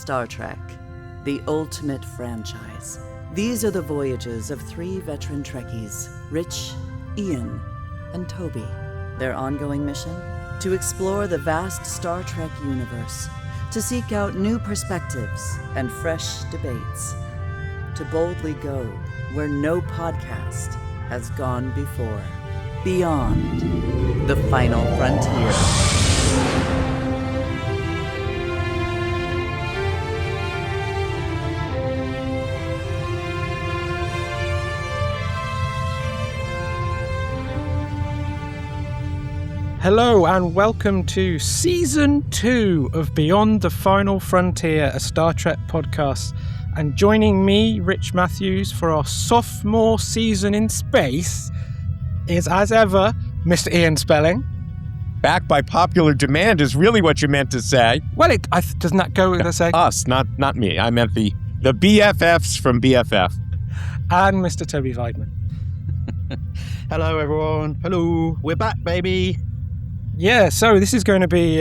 Star Trek, the ultimate franchise. These are the voyages of 3 veteran Trekkies, Rich, Ian, and Toby. Their ongoing mission? To explore the vast Star Trek universe, to seek out new perspectives and fresh debates, to boldly go where no podcast has gone before. Beyond the Final Frontier. Hello and welcome to Season 2 of Beyond the Final Frontier, a Star Trek podcast. And joining me, Rich Matthews, for our sophomore season in space is, as ever, Mr. Ian Spelling. Back by popular demand is really what you meant to say. Well, doesn't that go with say? Us, not me. I meant the BFFs from BFF. And Mr. Toby Weidman. Hello, everyone. Hello. We're back, baby. Yeah, so this is going to be,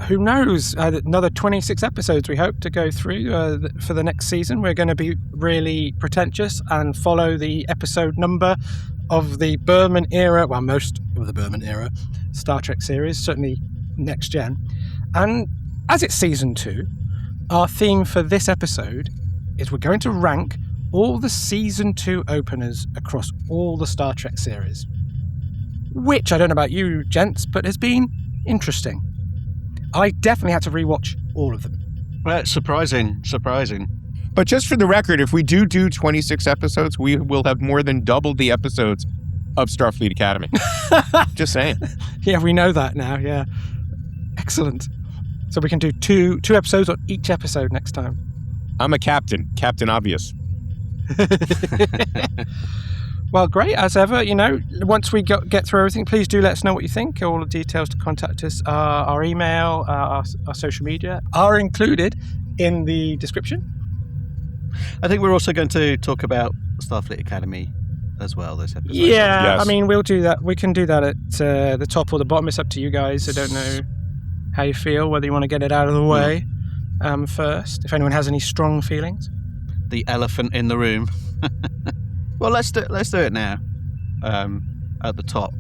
who knows, another 26 episodes we hope to go through for the next season. We're going to be really pretentious and follow the episode number of the Berman era, well, most of the Berman era Star Trek series, certainly Next Gen. And as it's Season 2, our theme for this episode is we're going to rank all the Season 2 openers across all the Star Trek series. Which, I don't know about you gents, but has been interesting. I definitely had to rewatch all of them. Well, surprising. But just for the record, if we do 26 episodes, we will have more than doubled the episodes of Starfleet Academy. Just saying. Yeah, we know that now, yeah. Excellent. So we can do two episodes on each episode next time. I'm a Captain Obvious. Well, great, as ever. You know, once we get through everything, please do let us know what you think. All the details to contact us, our email, our social media are included in the description. I think we're also going to talk about Starfleet Academy as well this episode. Yeah, yes. I mean, we'll do that. We can do that at the top or the bottom. It's up to you guys. I don't know how you feel, whether you want to get it out of the way first, if anyone has any strong feelings. The elephant in the room. Well, let's do it now, at the top,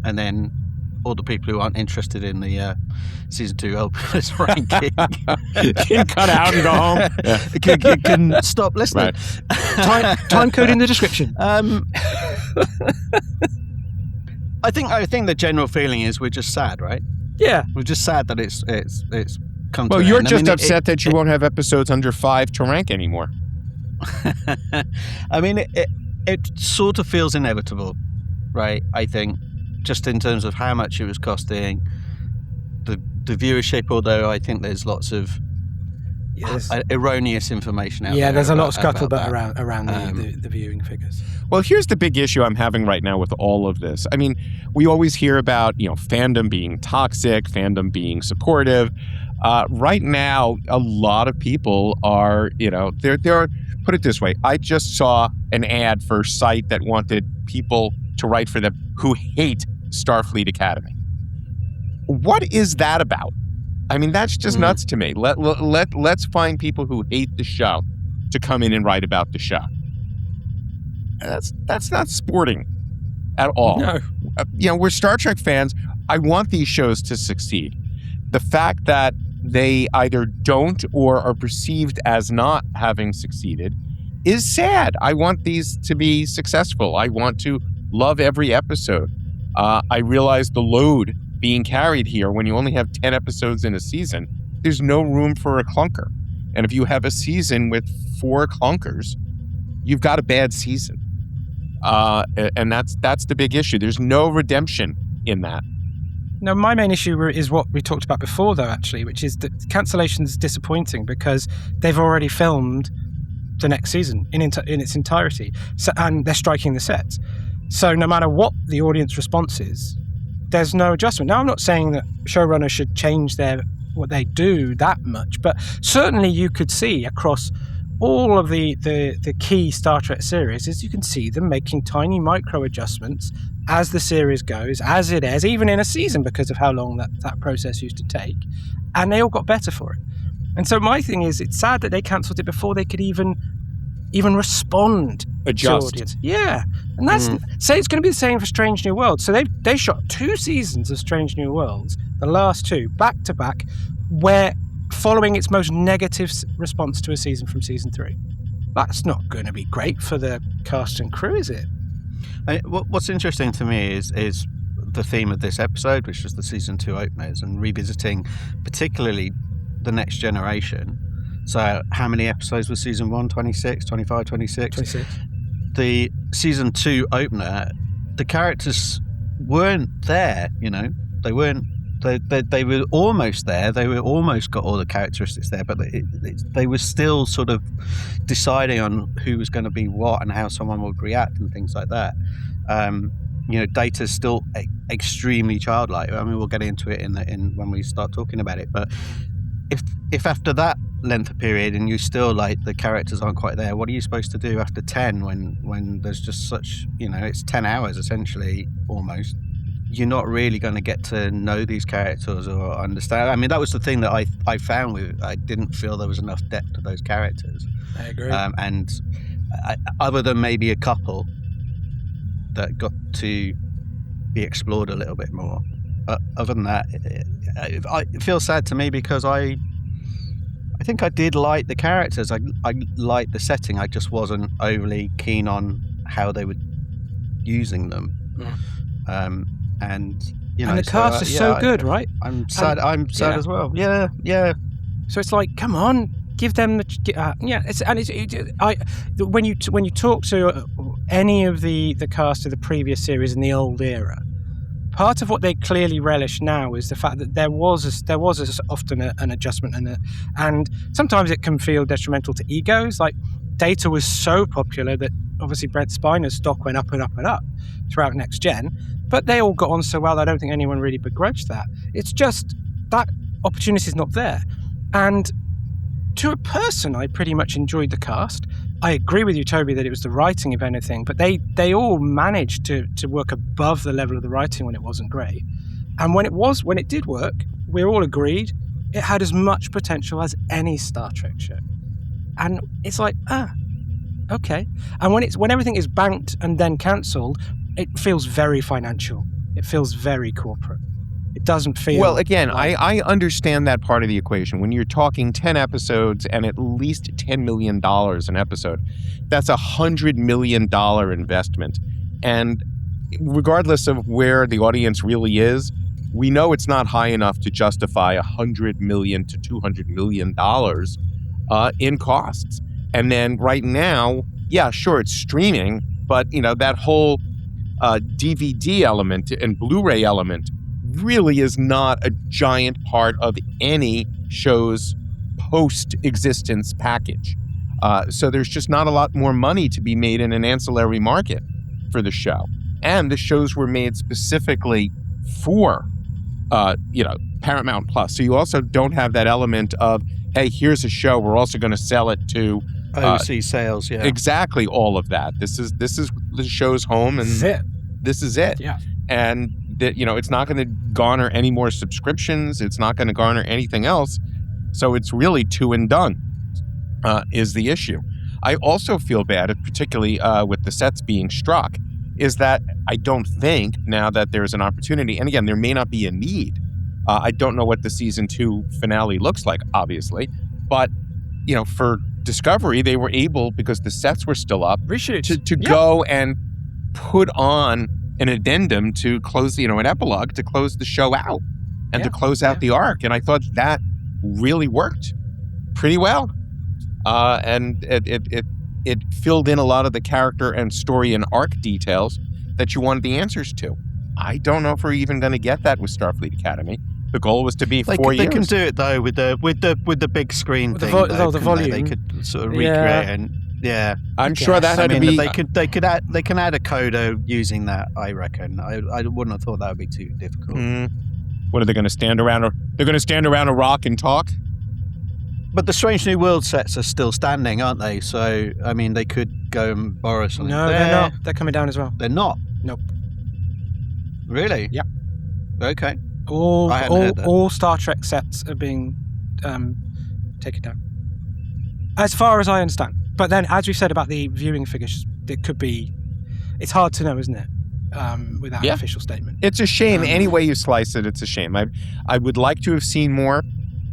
and then all the people who aren't interested in the Season 2 openers ranking Can cut out and go home. can stop listening. Right. Time code in the description. I think the general feeling is we're just sad, right? Yeah, We're just sad that it's come to Well, an you're end. just upset that you won't have episodes under 5 to rank anymore. I mean, it sort of feels inevitable, right? I think, just in terms of how much it was costing, the viewership, although I think there's lots of erroneous information out there. yeah. There's a lot of about scuttlebutt that. around the viewing figures. Well, here's the big issue I'm having right now with all of this. I mean, we always hear about, fandom being toxic, fandom being supportive. Right now, a lot of people are, they're put it this way. I just saw an ad for a site that wanted people to write for them who hate Starfleet Academy. What is that about? I mean, that's just nuts to me. Let's find people who hate the show to come in and write about the show. That's not sporting at all. No. We're Star Trek fans. I want these shows to succeed. The fact that they either don't or are perceived as not having succeeded is sad. I want these to be successful. I want to love every episode. I realize the load being carried here when you only have 10 episodes in a season, there's no room for a clunker. And if you have a season with 4 clunkers, you've got a bad season. And that's the big issue. There's no redemption in that. No, my main issue is what we talked about before, though, actually, which is that cancellation is disappointing because they've already filmed the next season in its entirety, and they're striking the sets. So no matter what the audience response is, there's no adjustment. Now, I'm not saying that showrunners should change what they do that much, but certainly you could see across all of the key Star Trek series is you can see them making tiny micro adjustments as the series goes, as it is, even in a season because of how long that process used to take. And they all got better for it. And so my thing is, it's sad that they cancelled it before they could even respond Adjust. to audience. Yeah, and that's say it's going to be the same for Strange New Worlds. So they shot 2 seasons of Strange New Worlds, the last 2 back to back, where following its most negative response to a season from season 3. That's not going to be great for the cast and crew, is it? What's interesting to me is the theme of this episode, which was the season 2 openers, and revisiting particularly the Next Generation. So how many episodes was season 1? 26, 25, 26? 26. The season 2 opener, the characters weren't there, they weren't. They were almost there. They were almost got all the characteristics there, but they were still sort of deciding on who was going to be what and how someone would react and things like that. Data's still extremely childlike. I mean, we'll get into it in when we start talking about it. But if after that length of period and you still the characters aren't quite there, what are you supposed to do after 10 when there's just such it's 10 hours essentially almost. You're not really going to get to know these characters or understand. I mean, that was the thing that I found I didn't feel there was enough depth to those characters. I agree. And other than maybe a couple that got to be explored a little bit more. Other than that, it feels sad to me because I think I did like the characters. I liked the setting. I just wasn't overly keen on how they were using them. And the cast is so good, right? I'm sad. I'm sad as well. Yeah. So it's like, come on, give them the when you talk to any of the cast of the previous series in the old era, part of what they clearly relish now is the fact that there was often an adjustment and sometimes it can feel detrimental to egos. Like Data was so popular that obviously Brent Spiner's stock went up and up and up throughout Next Gen, but they all got on so well I don't think anyone really begrudged that. It's just that opportunity is not there. And to a person, I pretty much enjoyed the cast. I agree with you, Toby, that it was the writing, if anything, but they all managed to work above the level of the writing when it wasn't great. And when it did work, we all agreed it had as much potential as any Star Trek show. And it's like, okay. And when everything is banked and then cancelled, it feels very financial. It feels very corporate. It doesn't feel... Well, again, I understand that part of the equation. When you're talking 10 episodes and at least $10 million an episode, that's $100 million investment. And regardless of where the audience really is, we know it's not high enough to justify $100 million to $200 million in costs. And then right now, yeah, sure, it's streaming, but that whole DVD element and Blu-ray element really is not a giant part of any show's post-existence package. So there's just not a lot more money to be made in an ancillary market for the show. And the shows were made specifically for, Paramount Plus. So you also don't have that element of, hey, here's a show, we're also going to sell it to overseas sales. Yeah, exactly. All of that. This is the show's home, and this is it. Yeah, and that it's not going to garner any more subscriptions. It's not going to garner anything else. So it's really two and done. Is the issue. I also feel bad, particularly with the sets being struck, is that I don't think now that there's an opportunity, and again, there may not be a need. I don't know what the season 2 finale looks like, obviously, but for Discovery, they were able, because the sets were still up, to go and put on an addendum to close, an epilogue to close the show out and to close out the arc. And I thought that really worked pretty well. And it filled in a lot of the character and story and arc details that you wanted the answers to. I don't know if we're even going to get that with Starfleet Academy. The goal was to be 4 years. They can do it though with the big screen thing. The volume. They could sort of recreate and I'm sure that had to be. They can add a coda using that. I reckon. I wouldn't have thought that would be too difficult. What are they going to stand around? They're going to stand around a rock and talk. But the Strange New World sets are still standing, aren't they? So I mean, they could go and borrow something. No, they're not. They're coming down as well. They're not. Nope. Really? Yep. Okay. All Star Trek sets are being take it down. As far as I understand. But then, as we said about the viewing figures, it's hard to know, isn't it? Without an official statement. It's a shame. Any way you slice it, it's a shame. I would like to have seen more.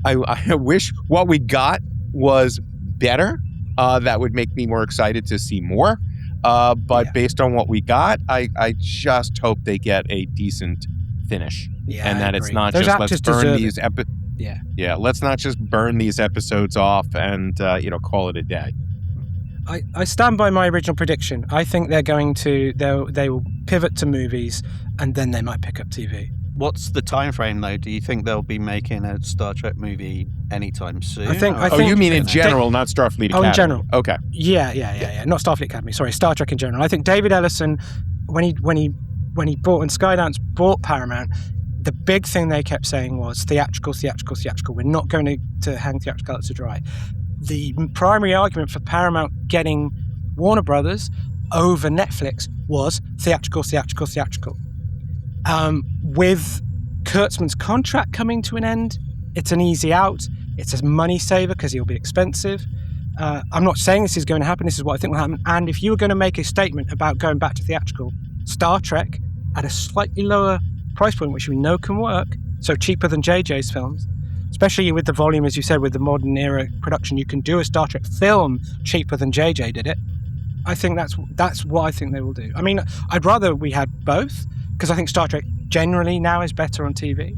I wish what we got was better. That would make me more excited to see more. But based on what we got, I just hope they get a decent finish. Yeah, and that it's not Those just let's burn these let's not just burn these episodes off and call it a day. I stand by my original prediction. I think they will pivot to movies and then they might pick up TV. What's the time frame though? Do you think they'll be making a Star Trek movie anytime soon? I think you mean in general, not Starfleet Academy? Oh, in general. Okay. Yeah. Not Starfleet Academy. Sorry, Star Trek in general. I think David Ellison, when Skydance bought Paramount, the big thing they kept saying was theatrical. We're not going to hang theatrical out to dry. The primary argument for Paramount getting Warner Brothers over Netflix was theatrical. With Kurtzman's contract coming to an end, it's an easy out. It's a money saver because he'll be expensive. I'm not saying this is going to happen. This is what I think will happen. And if you were going to make a statement about going back to theatrical, Star Trek at a slightly lower price point, which we know can work, so cheaper than JJ's films, especially with the volume, as you said, with the modern era production, you can do a Star Trek film cheaper than JJ did it. I think that's what I think they will do. I mean, I'd rather we had both, because I think Star Trek generally now is better on TV,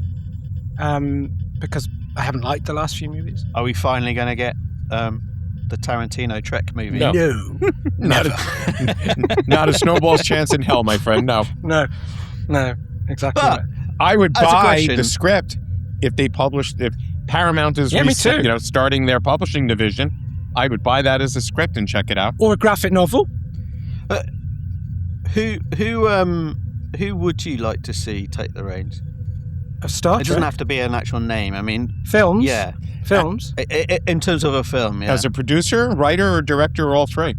because I haven't liked the last few movies. Are we finally going to get the Tarantino Trek movie? No. Not a snowball's chance in hell, my friend. No, exactly. But, I would buy the script if Paramount is starting their publishing division. I would buy that as a script and check it out. Or a graphic novel. Who would you like to see take the reins? A Star Trek? It doesn't have to be an actual name. I mean, films. Yeah, films. In terms of a film, yeah. As a producer, writer, or director, or all three.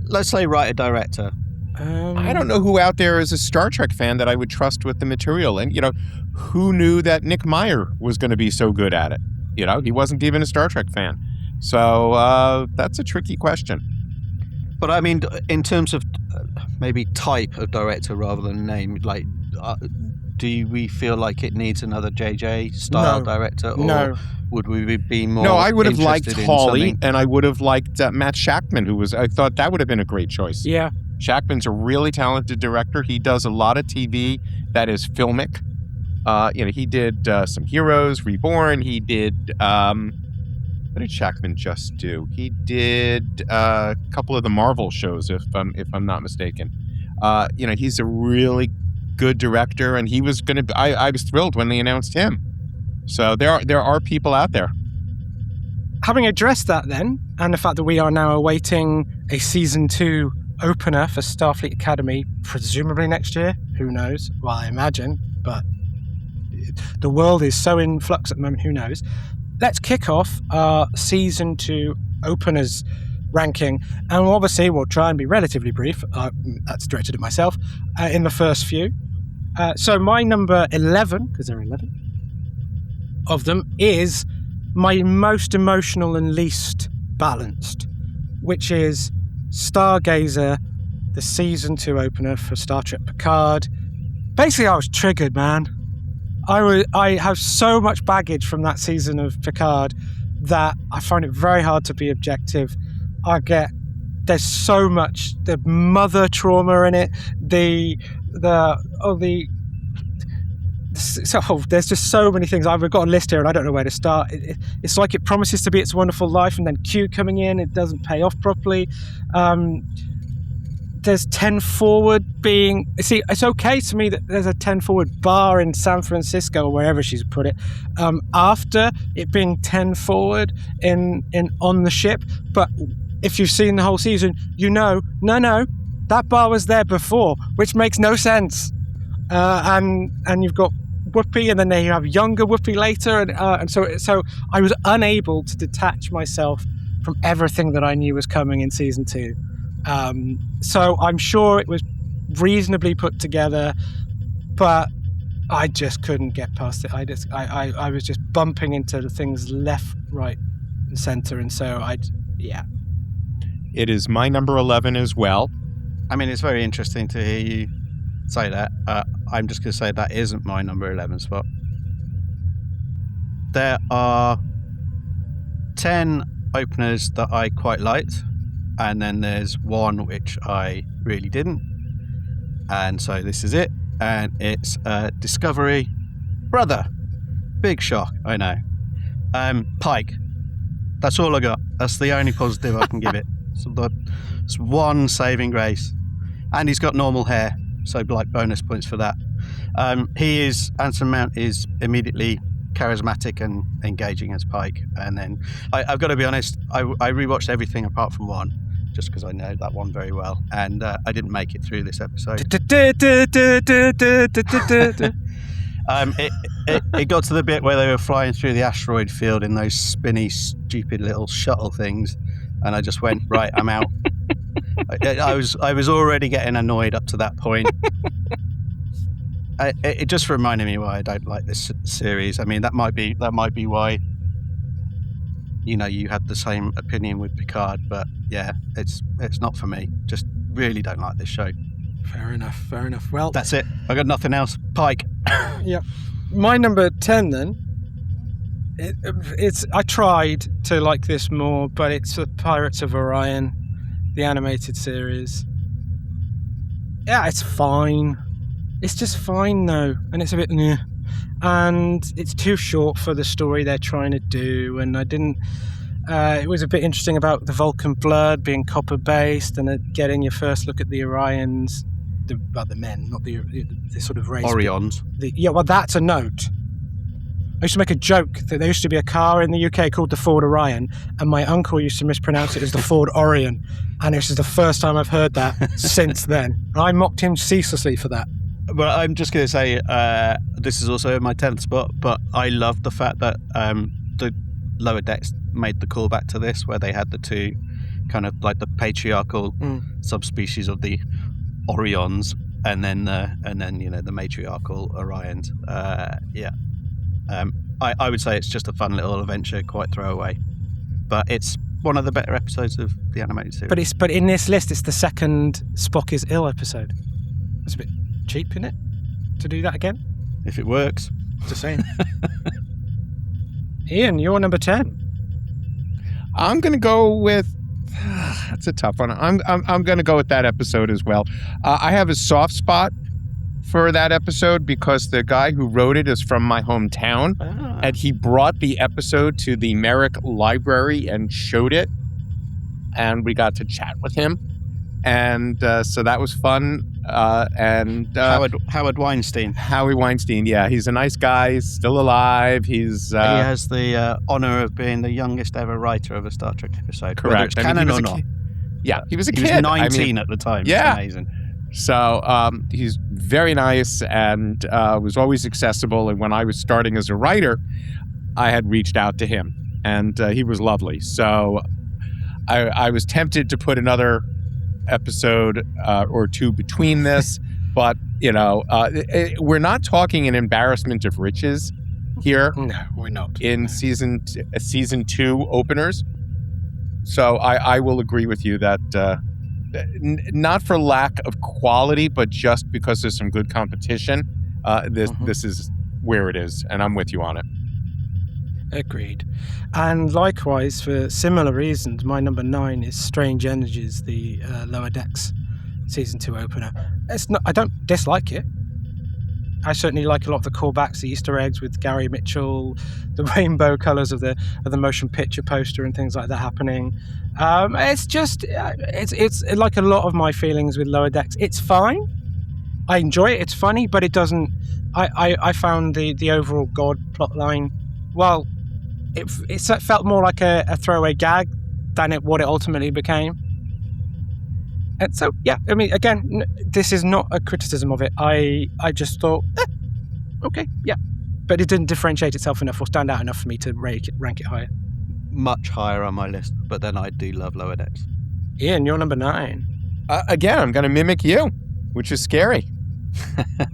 Let's say writer, director. I don't know who out there is a Star Trek fan that I would trust with the material. And, who knew that Nick Meyer was going to be so good at it? He wasn't even a Star Trek fan. So that's a tricky question. But I mean, in terms of maybe type of director rather than name, like, do we feel like it needs another JJ style director? Or would we be more? No, I would have liked Hawley, something? and I would have liked Matt Shackman, I thought that would have been a great choice. Yeah. Shackman's a really talented director. He does a lot of TV that is filmic. He did some Heroes, Reborn. He did, what did Shackman just do? He did a couple of the Marvel shows, if I'm not mistaken. He's a really good director, and he was going to. I was thrilled when they announced him. So there are people out there. Having addressed that, then, and the fact that we are now awaiting a season 2 opener for Starfleet Academy, presumably next year. Who knows? Well, I imagine, but the world is so in flux at the moment. Who knows? Let's kick off our season 2 openers ranking, and obviously we'll try and be relatively brief. That's directed at myself in the first few. So my number 11, because there are 11 of them, is my most emotional and least balanced, which is Stargazer, the season 2 opener for Star Trek Picard. Basically, I was triggered, man. I have so much baggage from that season of Picard that I find it very hard to be objective. There's so much, the mother trauma in it, there's just so many things. I've got a list here and I don't know where to start. It's like it promises to be It's a Wonderful Life, and then Q coming in, it doesn't pay off properly. There's 10 Forward being... See, it's okay to me that there's a 10 Forward bar in San Francisco, or wherever she's put it, after it being 10 Forward in on the ship. But if you've seen the whole season, no, that bar was there before, which makes no sense. And you've got Whoopi, and then you have younger Whoopi later, and so I was unable to detach myself from everything that I knew was coming in season 2. So I'm sure it was reasonably put together, but I just couldn't get past it. I was just bumping into the things left, right, and center, and so It is my number 11 as well. I mean, it's very interesting to hear you say that. I'm just going to say that isn't my number 11 spot. There are 10 openers that I quite liked, and then there's one which I really didn't. And so this is it, and it's Discovery. Brother, big shock, I know. Pike. That's all I got. That's the only positive I can give it. So it's one saving grace. And he's got normal hair, so like bonus points for that. Anson Mount is immediately charismatic and engaging as Pike. And then I've got to be honest, I rewatched everything apart from one, just because I know that one very well. And I didn't make it through this episode. It got to the bit where they were flying through the asteroid field in those spinny, stupid little shuttle things, and I just went, right, I'm out. I was already getting annoyed up to that point. It just reminded me why I don't like this series. I mean, that might be why, you had the same opinion with Picard, but yeah, it's not for me. Just really don't like this show. Fair enough. Well, that's it. I got nothing else. Pike. Yeah. My number 10 then. I tried to like this more, but it's the Pirates of Orion, the animated series. Yeah, it's fine. It's just fine though, and it's a bit meh. And it's too short for the story they're trying to do, and I didn't. It was a bit interesting about the Vulcan blood being copper based, and getting your first look at the Orions. The men, not the sort of race. Orions. Well, that's a note. I used to make a joke that there used to be a car in the UK called the Ford Orion, and my uncle used to mispronounce it as the Ford Orion, and this is the first time I've heard that since then. I mocked him ceaselessly for that. But I'm just going to say, this is also my 10th spot, but I love the fact that the Lower Decks made the callback to this, where they had the two kind of like the patriarchal subspecies of the Orions, and then the matriarchal Orions. I would say it's just a fun little adventure, quite throwaway, but it's one of the better episodes of the animated series. But in this list, it's the second Spock is ill episode. It's a bit cheap, isn't it, to do that again? If it works, just saying. Ian, you're number 10. I'm going to go with. That's a tough one. I'm going to go with that episode as well. I have a soft spot for that episode because the guy who wrote it is from my hometown, and he brought the episode to the Merrick Library and showed it, and we got to chat with him, and so that was fun. Howard Weinstein. Howie Weinstein, yeah, he's a nice guy. He's still alive. He has the honor of being the youngest ever writer of a Star Trek episode. Correct. Whether it's canon or not. Yeah, he was a kid. He was 19 at the time. Yeah. It's amazing. So he's very nice and was always accessible. And when I was starting as a writer, I had reached out to him, and he was lovely. So I was tempted to put another episode or two between this, but we're not talking an embarrassment of riches here. No, we're not. In season 2 openers. So I will agree with you that not for lack of quality, but just because there's some good competition, this is where it is, and I'm with you on it. Agreed. And likewise, for similar reasons, my number 9 is Strange Energies, the Lower Decks season 2 opener. I don't dislike it. I certainly like a lot of the callbacks, the Easter eggs with Gary Mitchell, the rainbow colours of the motion picture poster and things like that happening. It's like a lot of my feelings with Lower Decks. It's fine. I enjoy it. It's funny, but it doesn't. I found the overall God plotline, well, it felt more like a throwaway gag than what it ultimately became. And so, yeah, I mean, again, this is not a criticism of it. I just thought, okay, yeah. But it didn't differentiate itself enough or stand out enough for me to rank it higher. Much higher on my list, but then I do love Lower Decks. Ian, you're number 9. Again, I'm going to mimic you, which is scary.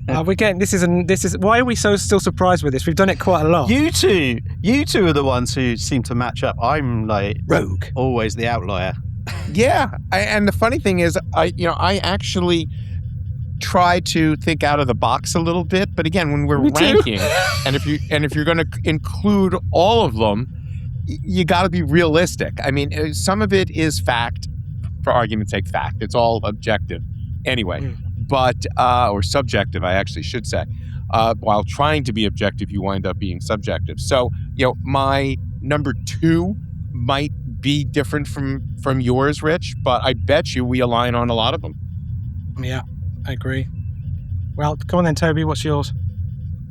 We're getting this is why are we so still surprised with this? We've done it quite a lot. You two are the ones who seem to match up. I'm like rogue, always the outlier. Yeah, and the funny thing is, I actually try to think out of the box a little bit. But again, when we're ranking, and if you're going to include all of them, you got to be realistic. I mean, some of it is fact, for argument's sake, fact. It's all objective, anyway. But or subjective, I actually should say. While trying to be objective, you wind up being subjective. So, my number 2 might be different from yours, Rich, but I bet you we align on a lot of them. Yeah, I agree. Well, come on then, Toby, what's yours?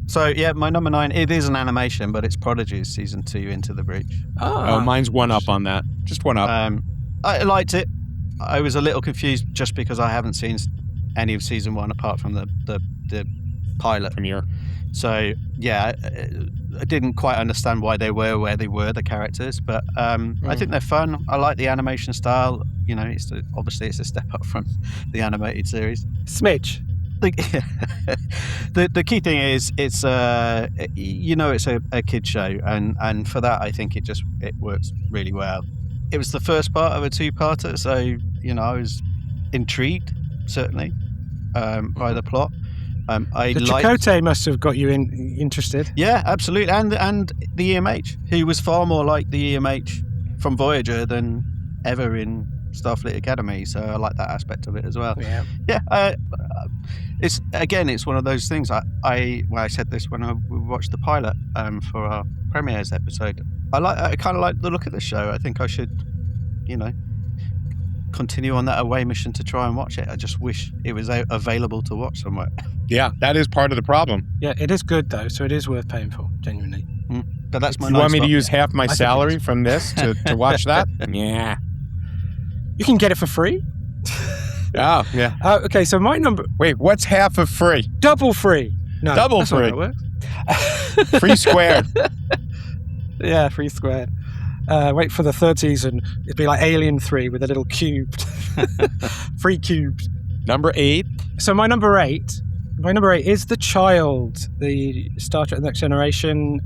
So, yeah, my number 9, it is an animation, but it's Prodigy's season 2, Into the Breach. Oh, mine's one up on that. Just one up. I liked it. I was a little confused just because I haven't seen any of season 1 apart from the pilot premiere. So, yeah, I didn't quite understand why they were where they were, the characters, but I think they're fun. I like the animation style. Obviously it's a step up from the animated series. Smidge. The key thing is it's a kid show, and for that I think it works really well. It was the first part of a 2-parter, so I was intrigued certainly by the plot. The Chakotay must have got you interested. Yeah, absolutely, and the EMH, who was far more like the EMH from Voyager than ever in Starfleet Academy. So I like that aspect of it as well. Yeah. It's one of those things. I said this when we watched the pilot for our premieres episode. I kind of like the look of the show. I think I should, continue on that away mission to try and watch it. I just wish it was available to watch somewhere. Yeah, that is part of the problem. Yeah, it is good though, so it is worth paying for, genuinely. But that's my. You want me to use half my salary from this to watch that? Yeah. You can get it for free. Oh, yeah. Okay, so my number. Wait, what's half of free? Double free. No, double that's free. Not how it works. Free squared. Yeah, free squared. Wait for the 30s and it'd be like Alien 3 with a little cubed. Free cubed. Number 8. So my number 8 is The Child, the Star Trek The Next Generation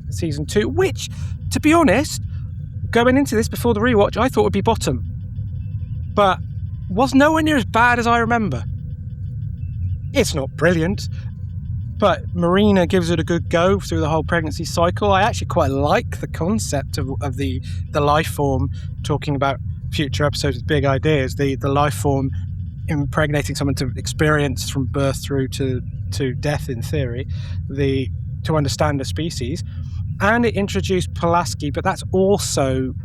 season 2, which, to be honest, going into this before the rewatch, I thought would be bottom. But was nowhere near as bad as I remember. It's not brilliant, but Marina gives it a good go through the whole pregnancy cycle. I actually quite like the concept of the life form, talking about future episodes with big ideas, the life form impregnating someone to experience from birth through to death in theory, to understand a species. And it introduced Pulaski, but that's also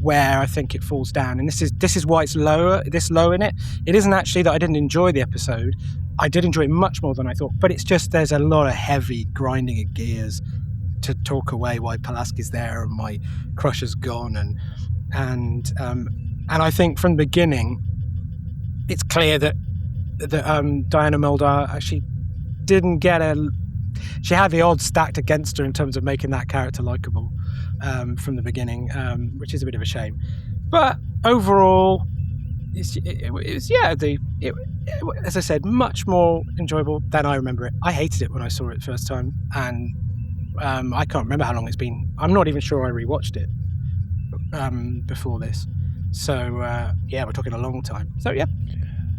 where I think it falls down. And this is why it's low in it. It isn't actually that I didn't enjoy the episode. I did enjoy it much more than I thought, but it's just there's a lot of heavy grinding of gears to talk away why Pulaski's there and my crush is gone, and I think from the beginning it's clear that Diana Muldaur actually didn't get she had the odds stacked against her in terms of making that character likable from the beginning, which is a bit of a shame. But overall, as I said, much more enjoyable than I remember it. I hated it when I saw it first time, and I can't remember how long it's been. I'm not even sure I rewatched it before this. So we're talking a long time. So yeah,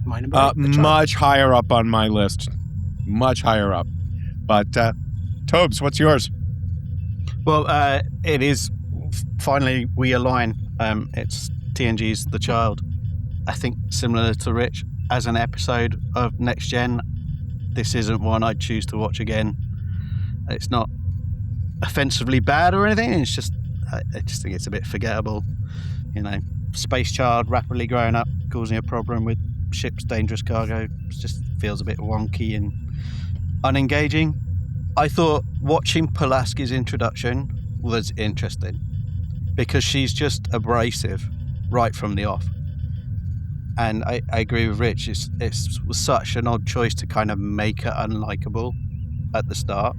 my number 8, much higher up on my list, much higher up. But Tobes, what's yours? Well, it is finally we align. It's TNG's The Child. I think similar to Rich, as an episode of Next Gen, this isn't one I'd choose to watch again. It's not offensively bad or anything. It's just I just think it's a bit forgettable. Space child rapidly growing up, causing a problem with ship's dangerous cargo. It just feels a bit wonky and unengaging. I thought watching Pulaski's introduction was interesting because she's just abrasive right from the off. And I agree with Rich, it was such an odd choice to kind of make her unlikable at the start.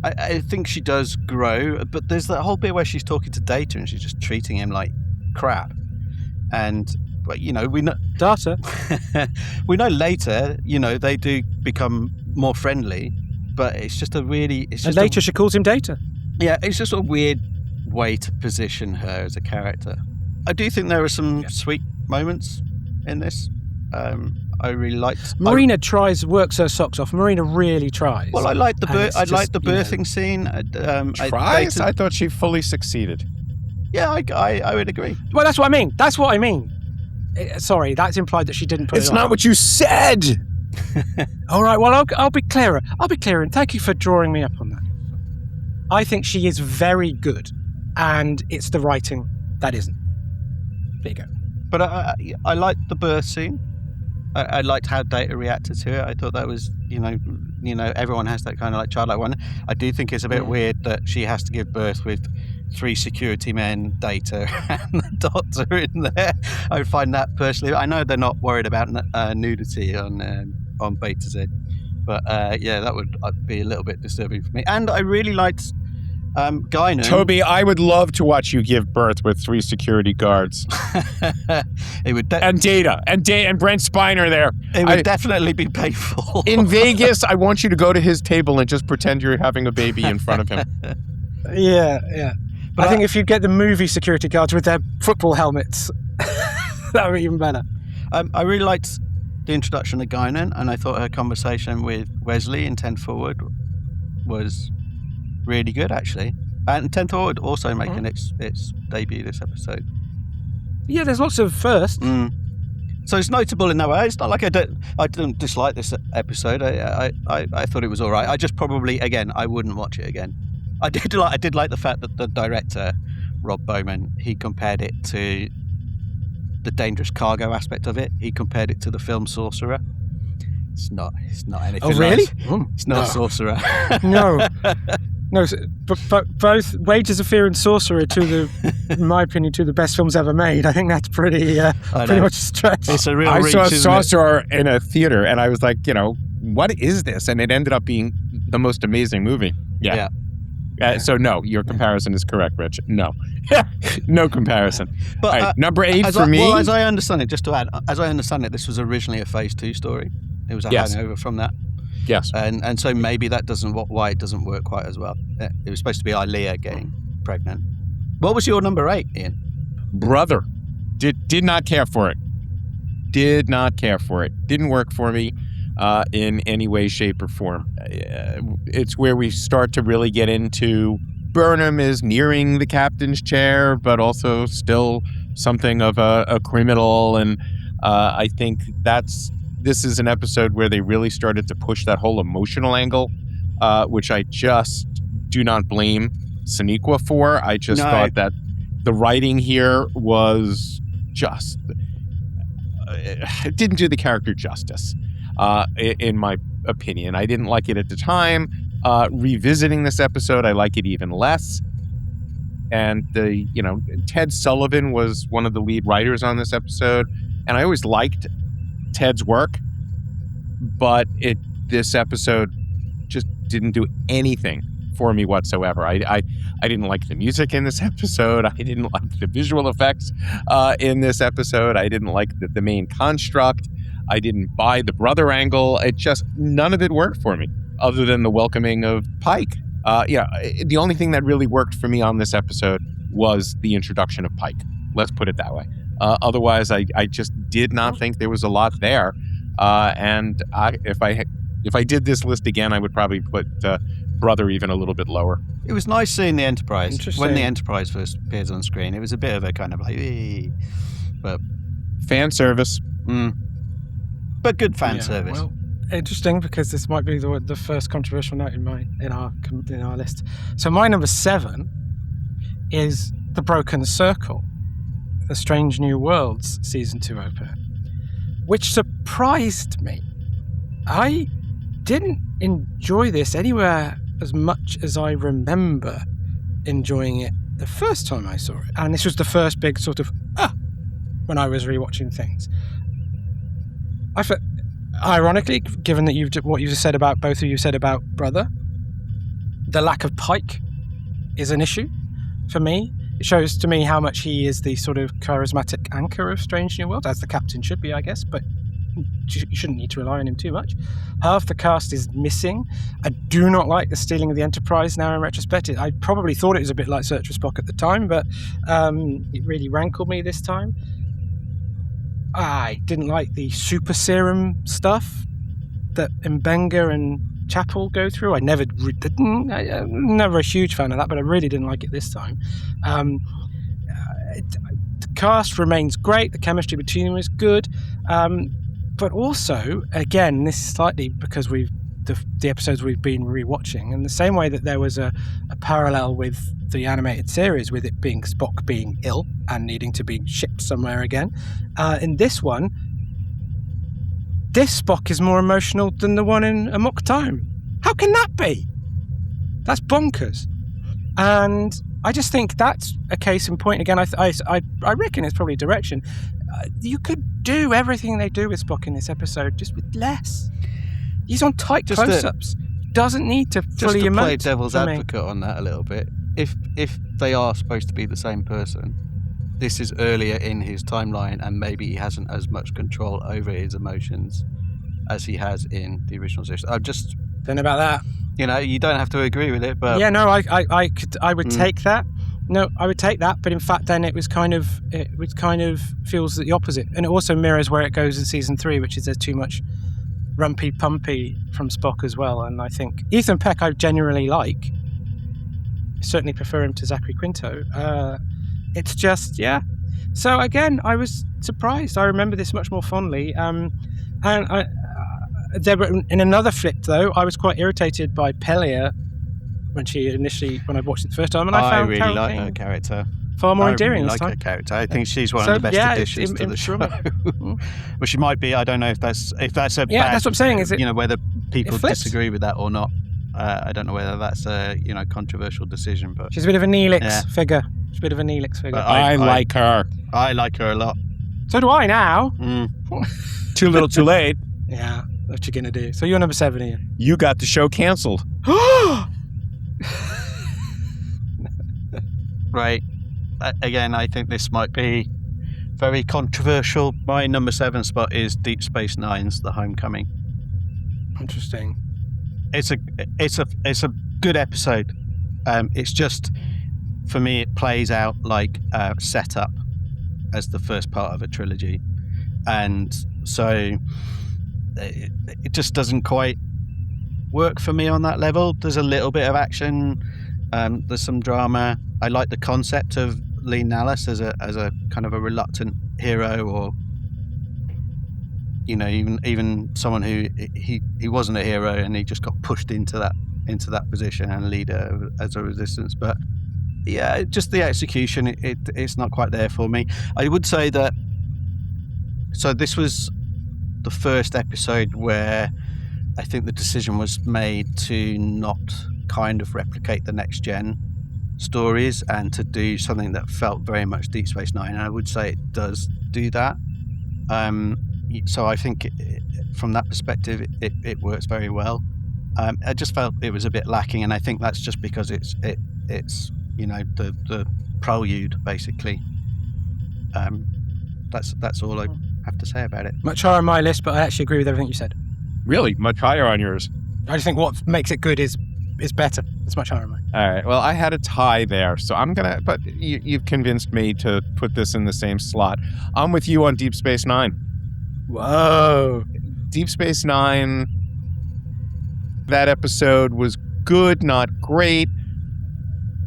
I think she does grow, but there's that whole bit where she's talking to Data and she's just treating him like crap. And but we know Data. we know later, they do become more friendly, but it's just And later she calls him Data. Yeah, it's just a weird way to position her as a character. I do think there are some sweet moments in this. I really liked. Marina works her socks off. Marina really tries. Well, I like the birthing scene. Tries? I thought she fully succeeded. Yeah, I would agree. Well, that's what I mean. Sorry, that's implied that she didn't put it on. It's not what you said. All right, well, I'll be clearer. And thank you for drawing me up on that. I think she is very good, and it's the writing that isn't. There you go. But I liked the birth scene. I liked how Data reacted to it. I thought that was, everyone has that kind of childlike one. I do think it's a bit weird that she has to give birth with 3 security men, Data, and the Doctor in there. I find that personally. I know they're not worried about nudity on Beta Z, but that would be a little bit disturbing for me. And I really liked Guinan. Toby, I would love to watch you give birth with 3 security guards. It would and Data and Brent Spiner there. It would definitely be painful. In Vegas, I want you to go to his table and just pretend you're having a baby in front of him. Yeah. But I think if you get the movie security guards with their football helmets, that would be even better. I really liked the introduction of Guinan, and I thought her conversation with Wesley in 10 Forward was really good, actually. And 10 Forward also making its debut this episode. Yeah, there's lots of firsts. So it's notable in that way. It's not like I didn't dislike this episode. I thought it was all right. I just probably, again, I wouldn't watch it again. I did like the fact that the director, Rob Bowman, he compared it to the dangerous cargo aspect of it. He compared it to the film Sorcerer. It's not anything. Oh, really? Nice. It's not Sorcerer. No, but both Wages of Fear and Sorcerer, in my opinion, two of the best films ever made. I think that's pretty much a stretch. It's a real I reach, saw isn't Sorcerer in a theater, and I was like, what is this? And it ended up being the most amazing movie. Yeah. So no, your comparison is correct, Rich. No, no comparison. But right, number 8 for me. Well, as I understand it, just to add, this was originally a Phase 2 story. It was a hangover from that. Yes. And so maybe that why it doesn't work quite as well. It was supposed to be Amelia getting pregnant. What was your number 8, Ian? Brother. Did not care for it. Did not care for it. Didn't work for me in any way, shape, or form. It's where we start to really get into Burnham is nearing the captain's chair, but also still something of a criminal. And I think this is an episode where they really started to push that whole emotional angle, which I just do not blame Sonequa for. I just thought that the writing here was just... it didn't do the character justice, in my opinion. I didn't like it at the time. Revisiting this episode, I like it even less. And Ted Sullivan was one of the lead writers on this episode, and I always liked Ted's work, but this episode just didn't do anything for me whatsoever. I didn't like the music in this episode. I didn't like the visual effects in this episode. I didn't like the main construct. I didn't buy the brother angle. None of it worked for me, other than the welcoming of Pike. The only thing that really worked for me on this episode was the introduction of Pike. Let's put it that way. Otherwise, I just did not think there was a lot there. And if I did this list again, I would probably put Brother even a little bit lower. It was nice seeing the Enterprise. When the Enterprise first appears on screen, it was a bit of a kind of like, but fan service. But good fan service. Well, interesting, because this might be the first controversial note in our list. So my number 7 is The Broken Circle, The Strange New Worlds Season 2 opener, which surprised me. I didn't enjoy this anywhere as much as I remember enjoying it the first time I saw it. And this was the first big sort of, when I was rewatching things. I thought, ironically, given that what you said about, both of you said about Brother, the lack of Pike is an issue for me It shows to me how much he is the sort of charismatic anchor of Strange New Worlds, as the captain should be, I guess, but you shouldn't need to rely on him too much. Half the cast is missing. I do not like the stealing of the Enterprise now in retrospect. I probably thought it was a bit like Search for Spock at the time, but it really rankled me this time. I didn't like the super serum stuff that Mbenga and Chapel go through. I'm never a huge fan of that, but I really didn't like it this time. The cast remains great. The chemistry between them is good. But also, again, this is slightly because the episodes we've been rewatching, in the same way that there was a parallel with the animated series, with it being Spock being ill and needing to be shipped somewhere again. In this one, this Spock is more emotional than the one in Amok Time. How can that be? That's bonkers. And I just think that's a case in point. Again, I reckon it's probably direction. You could do everything they do with Spock in this episode just with less. He's on tight close-ups. Doesn't need to fully emote. Just to play devil's advocate on that a little bit. If they are supposed to be the same person, this is earlier in his timeline, and maybe he hasn't as much control over his emotions as he has in the original series. I'm just don't know about that. You know, you don't have to agree with it, but yeah, no, I would take that. No, I would take that, but in fact, then it kind of feels the opposite, and it also mirrors where it goes in season 3, which is there's too much rumpy pumpy from Spock as well. And I think Ethan Peck I genuinely like. Certainly prefer him to Zachary Quinto. It's just, yeah. So again, I was surprised. I remember this much more fondly. And in another flip, though, I was quite irritated by Pelia when I watched it the first time, and I found really Carol like Kane her character. far more endearing really this like time. her character. I think she's one of the best additions to the show. Well, she might be. I don't know if that's a that's bad, what I'm saying. Is it? Whether people disagree with that or not. I don't know whether that's a controversial decision, but she's a bit of a Neelix figure. She's a bit of a Neelix figure. I like her. I like her a lot. So do I now. Too little, too late. Yeah, what you gonna do? So you're number 7, Ian. You got the show canceled. Right. Again, I think this might be very controversial. My number 7 spot is Deep Space Nine's The Homecoming. Interesting. It's a good episode. It's just, for me, it plays out like a setup as the first part of a trilogy, and so it just doesn't quite work for me on that level. There's a little bit of action. There's some drama. I like the concept of Lee Nallis as a kind of a reluctant hero, or even someone who he wasn't a hero and he just got pushed into that position and leader as a resistance. But yeah, just the execution, it's not quite there for me. I would say that. So this was the first episode where I think the decision was made to not kind of replicate the next gen stories and to do something that felt very much Deep Space Nine. And I would say it does do that. So I think from that perspective, it works very well. I just felt it was a bit lacking, and I think that's just because it's the prelude basically. That's all I have to say about it. Much higher on my list, but I actually agree with everything you said. Really? Much higher on yours? I just think what makes it good is better. It's much higher on mine. All right. Well, I had a tie there, so but you've convinced me to put this in the same slot. I'm with you on Deep Space Nine. Whoa. Deep Space Nine, that episode was good, not great.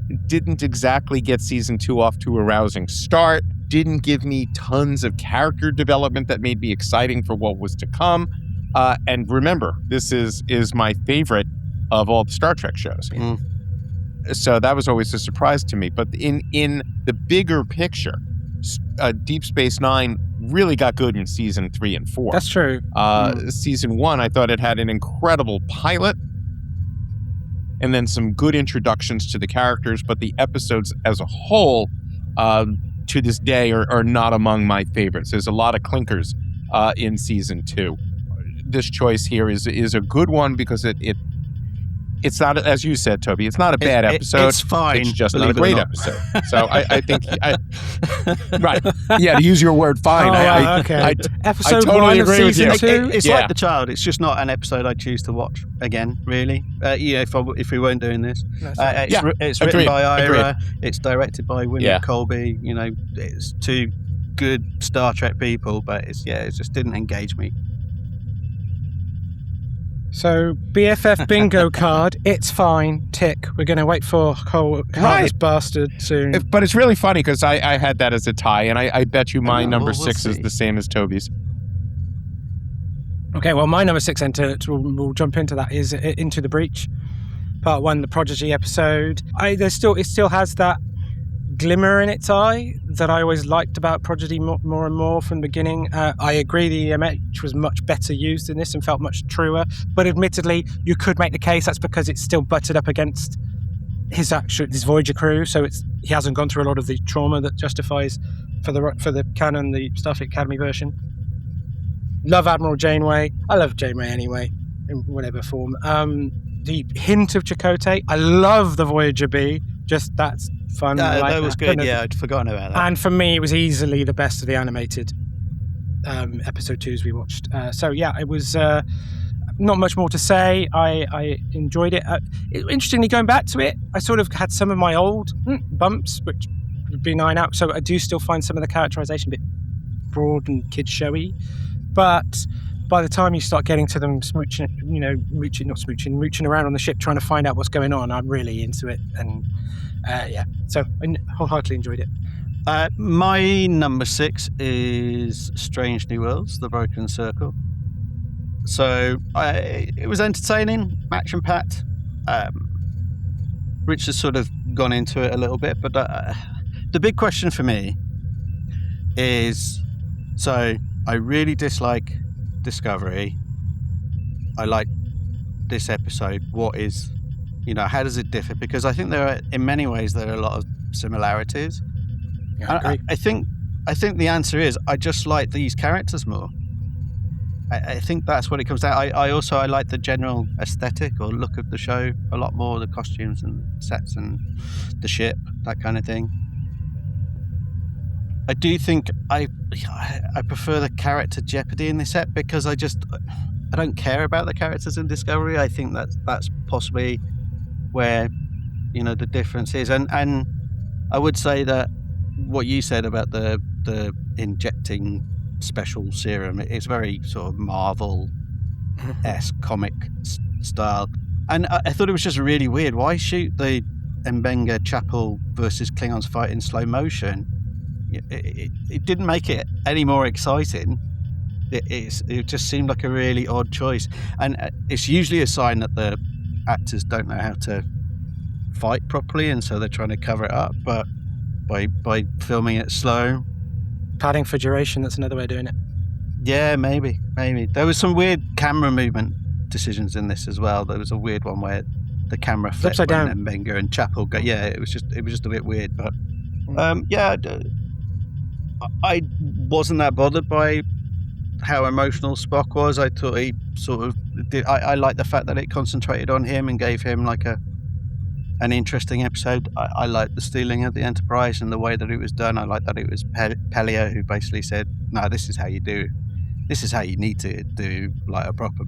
It didn't exactly get season 2 off to a rousing start. Didn't give me tons of character development that made me exciting for what was to come. And remember, this is my favorite of all the Star Trek shows. So that was always a surprise to me. But in the bigger picture, Deep Space Nine really got good in season 3 and 4. That's true. Season 1, I thought it had an incredible pilot and then some good introductions to the characters, but the episodes as a whole, to this day, are not among my favorites. There's a lot of clinkers in season 2. This choice here is a good one because it, It's not, as you said, Toby, it's not a bad episode. It's fine. It's just not a believe it or great not. episode. So I think, right. Yeah, to use your word, fine. Okay. Episode totally 1 of agree with season you. 2. It's Yeah. like The Child. It's just not an episode I choose to watch again, really. If we weren't doing this. It's written by Ira. It's directed by William Colby. It's two good Star Trek people, but it just didn't engage me. So, BFF bingo card, it's fine, tick. We're going to wait for Harvest Bastard soon. But it's really funny because I had that as a tie, and I bet you my number 6 is see. the same as Toby's. Okay, well, my number 6, and we'll jump into that, is Into the Breach. Part 1, the Prodigy episode. It still has that glimmer in its eye that I always liked about Prodigy more and more from the beginning. I agree the EMH was much better used in this and felt much truer, but admittedly you could make the case that's because it's still butted up against his Voyager crew, so he hasn't gone through a lot of the trauma that justifies for the canon, the Starfleet Academy version. Love Admiral Janeway. I love Janeway anyway, in whatever form. The hint of Chakotay. I love the Voyager B. Just that's fun. That was good. Yeah, I'd forgotten about that. And for me, it was easily the best of the animated episode 2s we watched. So yeah, it was not much more to say. I enjoyed it. Interestingly, going back to it, I sort of had some of my old bumps, which would be 9 out. So I do still find some of the characterization a bit broad and kid showy, but by the time you start getting to them mooching around on the ship trying to find out what's going on, I'm really into it. And so I wholeheartedly enjoyed it. My number 6 is Strange New Worlds, The Broken Circle. So it was entertaining, action-packed. Rich has sort of gone into it a little bit, but the big question for me is, so I really dislike Discovery. I like this episode. What is, how does it differ? Because I think in many ways there are a lot of similarities. Yeah, I agree. I think the answer is I just like these characters more. I think that's what it comes down. I like the general aesthetic or look of the show a lot more, the costumes and sets and the ship, that kind of thing. I do think I prefer the character Jeopardy in this set because I don't care about the characters in Discovery. I think that's possibly where the difference is, and I would say that what you said about the injecting special serum, it's very sort of Marvel-esque comic style, and I thought it was just really weird. Why shoot the Mbenga Chapel versus Klingons fight in slow motion? It didn't make it any more exciting. It just seemed like a really odd choice, and it's usually a sign that the actors don't know how to fight properly, and so they're trying to cover it up. But by filming it slow, Padding for duration, that's another way of doing it. Yeah, maybe there was some weird camera movement decisions in this as well. There was a weird one where the camera flipped upside down, and Mbenga and Chapel go. Yeah, it was just a bit weird, but I wasn't that bothered by how emotional Spock was. I thought he sort of did. I liked the fact that it concentrated on him and gave him like an interesting episode. I liked the stealing of the Enterprise and the way that it was done. I liked that it was Pelia who basically said, "No, this is how you need to do like a proper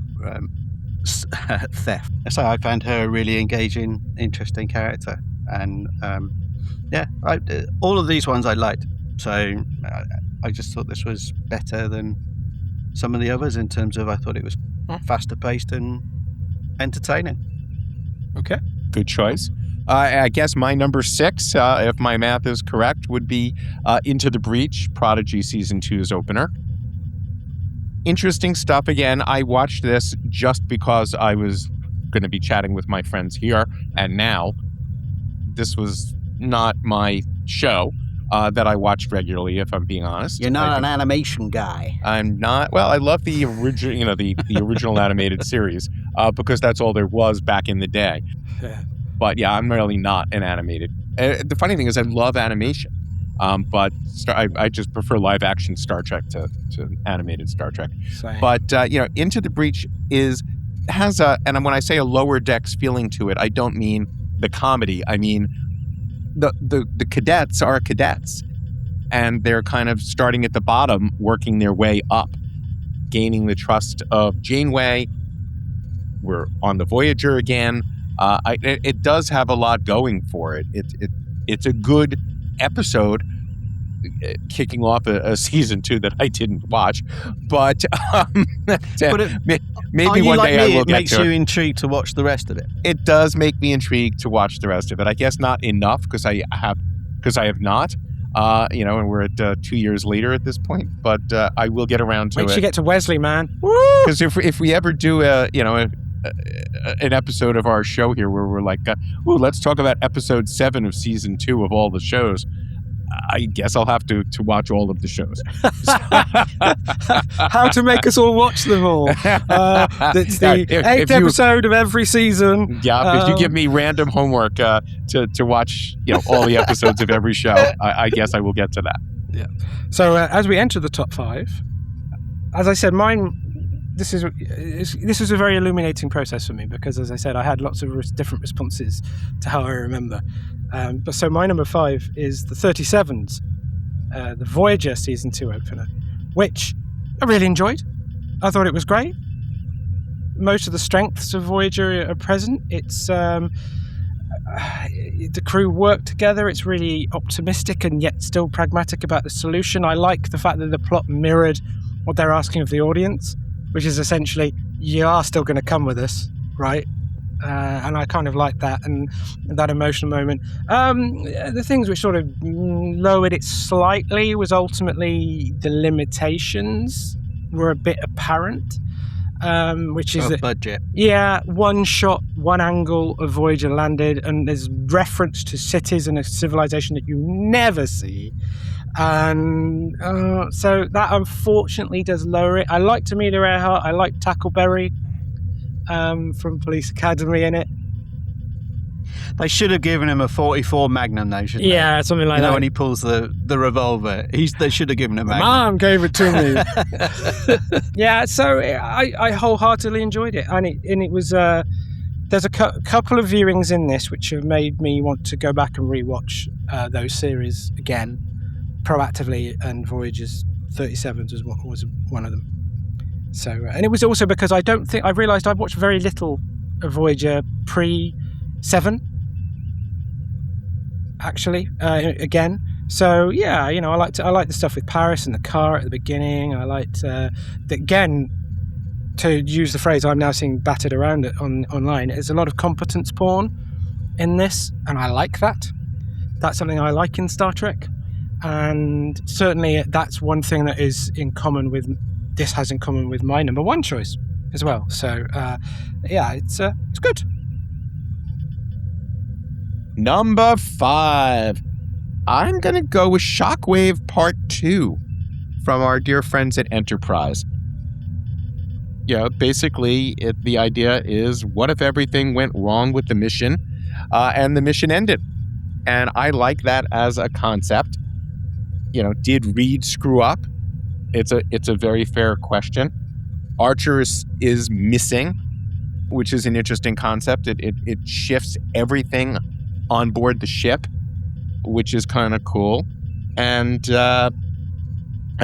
theft." So I found her a really engaging, interesting character, and all of these ones I liked. So I just thought this was better than some of the others in terms of I thought it was faster paced and entertaining. Okay. Good choice. I guess my number 6, if my math is correct, would be Into the Breach, Prodigy Season 2's opener. Interesting stuff. Again, I watched this just because I was going to be chatting with my friends here and now. This was not my show that I watched regularly, if I'm being honest. You're not an animation guy. I'm not. Well, I love the original, the original animated series because that's all there was back in the day. Yeah. But yeah, I'm really not an animated. The funny thing is, I love animation, but I just prefer live action Star Trek to animated Star Trek. Same. But Into the Breach is has and when I say a lower decks feeling to it, I don't mean the comedy. I mean the cadets are cadets, and they're kind of starting at the bottom, working their way up, gaining the trust of Janeway. We're on the Voyager again. It does have a lot going for it. It's a good episode, kicking off a season 2 that I didn't watch, but maybe one day I will get to it. It makes you intrigued to watch the rest of it. It does make me intrigued to watch the rest of it. I guess not enough because I have not. And we're at 2 years later at this point, but I will get around to it. Wait till you get to Wesley, man. Because if we ever do an episode of our show here where we're like, let's talk about episode 7 of season 2 of all the shows, I guess I'll have to watch all of the shows. How to make us all watch them all. It's the 8th episode of every season. Yeah, if you give me random homework to watch all the episodes of every show, I guess I will get to that. Yeah. So as we enter the top 5, as I said, this is a very illuminating process for me because, as I said, I had lots of different responses to how I remember. But so my number 5 is the 37s, the Voyager season 2 opener, which I really enjoyed. I thought it was great. Most of the strengths of Voyager are present. It's the crew work together. It's really optimistic and yet still pragmatic about the solution. I like the fact that the plot mirrored what they're asking of the audience, which is essentially, you are still going to come with us, right? And I kind of like that and that emotional moment. The things which sort of lowered it slightly was ultimately the limitations were a bit apparent, which is budget. Yeah, one shot, one angle of Voyager landed, and there's reference to cities and a civilization that you never see. And so that unfortunately does lower it. I liked Amelia Earhart. I liked Tackleberry from Police Academy in it. They should have given him a 44 Magnum, though, shouldn't they? Yeah, something like that. When he pulls the revolver, they should have given him a Magnum. Mom gave it to me. Yeah, so I wholeheartedly enjoyed it, and it was. There's a couple of viewings in this which have made me want to go back and rewatch those series again, proactively, and Voyager's 37s was one of them. So, and it was also because I realised I'd watched very little of Voyager pre-7, actually, again. So, yeah, I liked the stuff with Paris and the car at the beginning. I liked, again, to use the phrase I'm now seeing battered around it online, there's a lot of competence porn in this, and I like that. That's something I like in Star Trek. And certainly that's one thing that is in common with this has in common with my number 1 choice as well. So yeah, it's good. Number 5, I'm gonna go with Shockwave Part 2 from our dear friends at Enterprise. Basically the idea is, what if everything went wrong with the mission and the mission ended? And I like that as a concept. Did Reed screw up? It's a very fair question. Archer is missing, which is an interesting concept. It shifts everything on board the ship, which is kind of cool. And I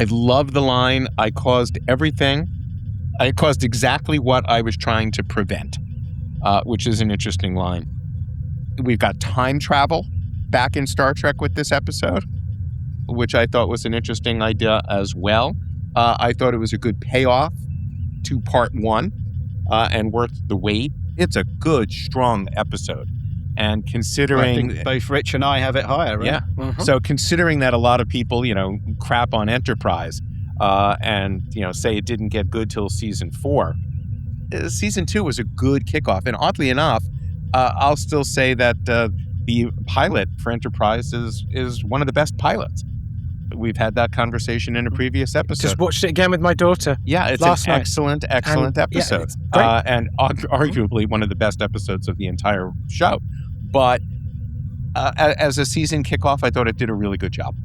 love the line, I caused exactly what I was trying to prevent, which is an interesting line. We've got time travel back in Star Trek with this episode, which I thought was an interesting idea as well. I thought it was a good payoff to part 1 and worth the wait. It's a good, strong episode. And considering... I think both Rich and I have it higher, right? Yeah. Mm-hmm. So considering that a lot of people, crap on Enterprise and, say it didn't get good till season 4, season 2 was a good kickoff. And oddly enough, I'll still say that the pilot for Enterprise is one of the best pilots. We've had that conversation in a previous episode. Just watched it again with my daughter. Yeah, it's an excellent episode. Yeah, and arguably one of the best episodes of the entire show. But as a season kickoff, I thought it did a really good job.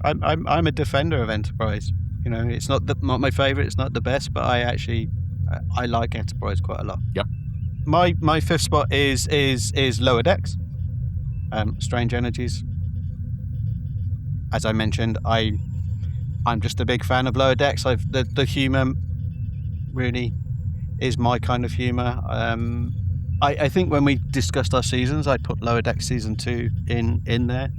I'm a defender of Enterprise. It's not my favorite, it's not the best, but I actually I like Enterprise quite a lot. Yeah. My fifth spot is Lower Decks. Strange Energies. As I mentioned, I'm just a big fan of Lower Decks. The humour really is my kind of humour. I think when we discussed our seasons, I put Lower Decks season 2 in there,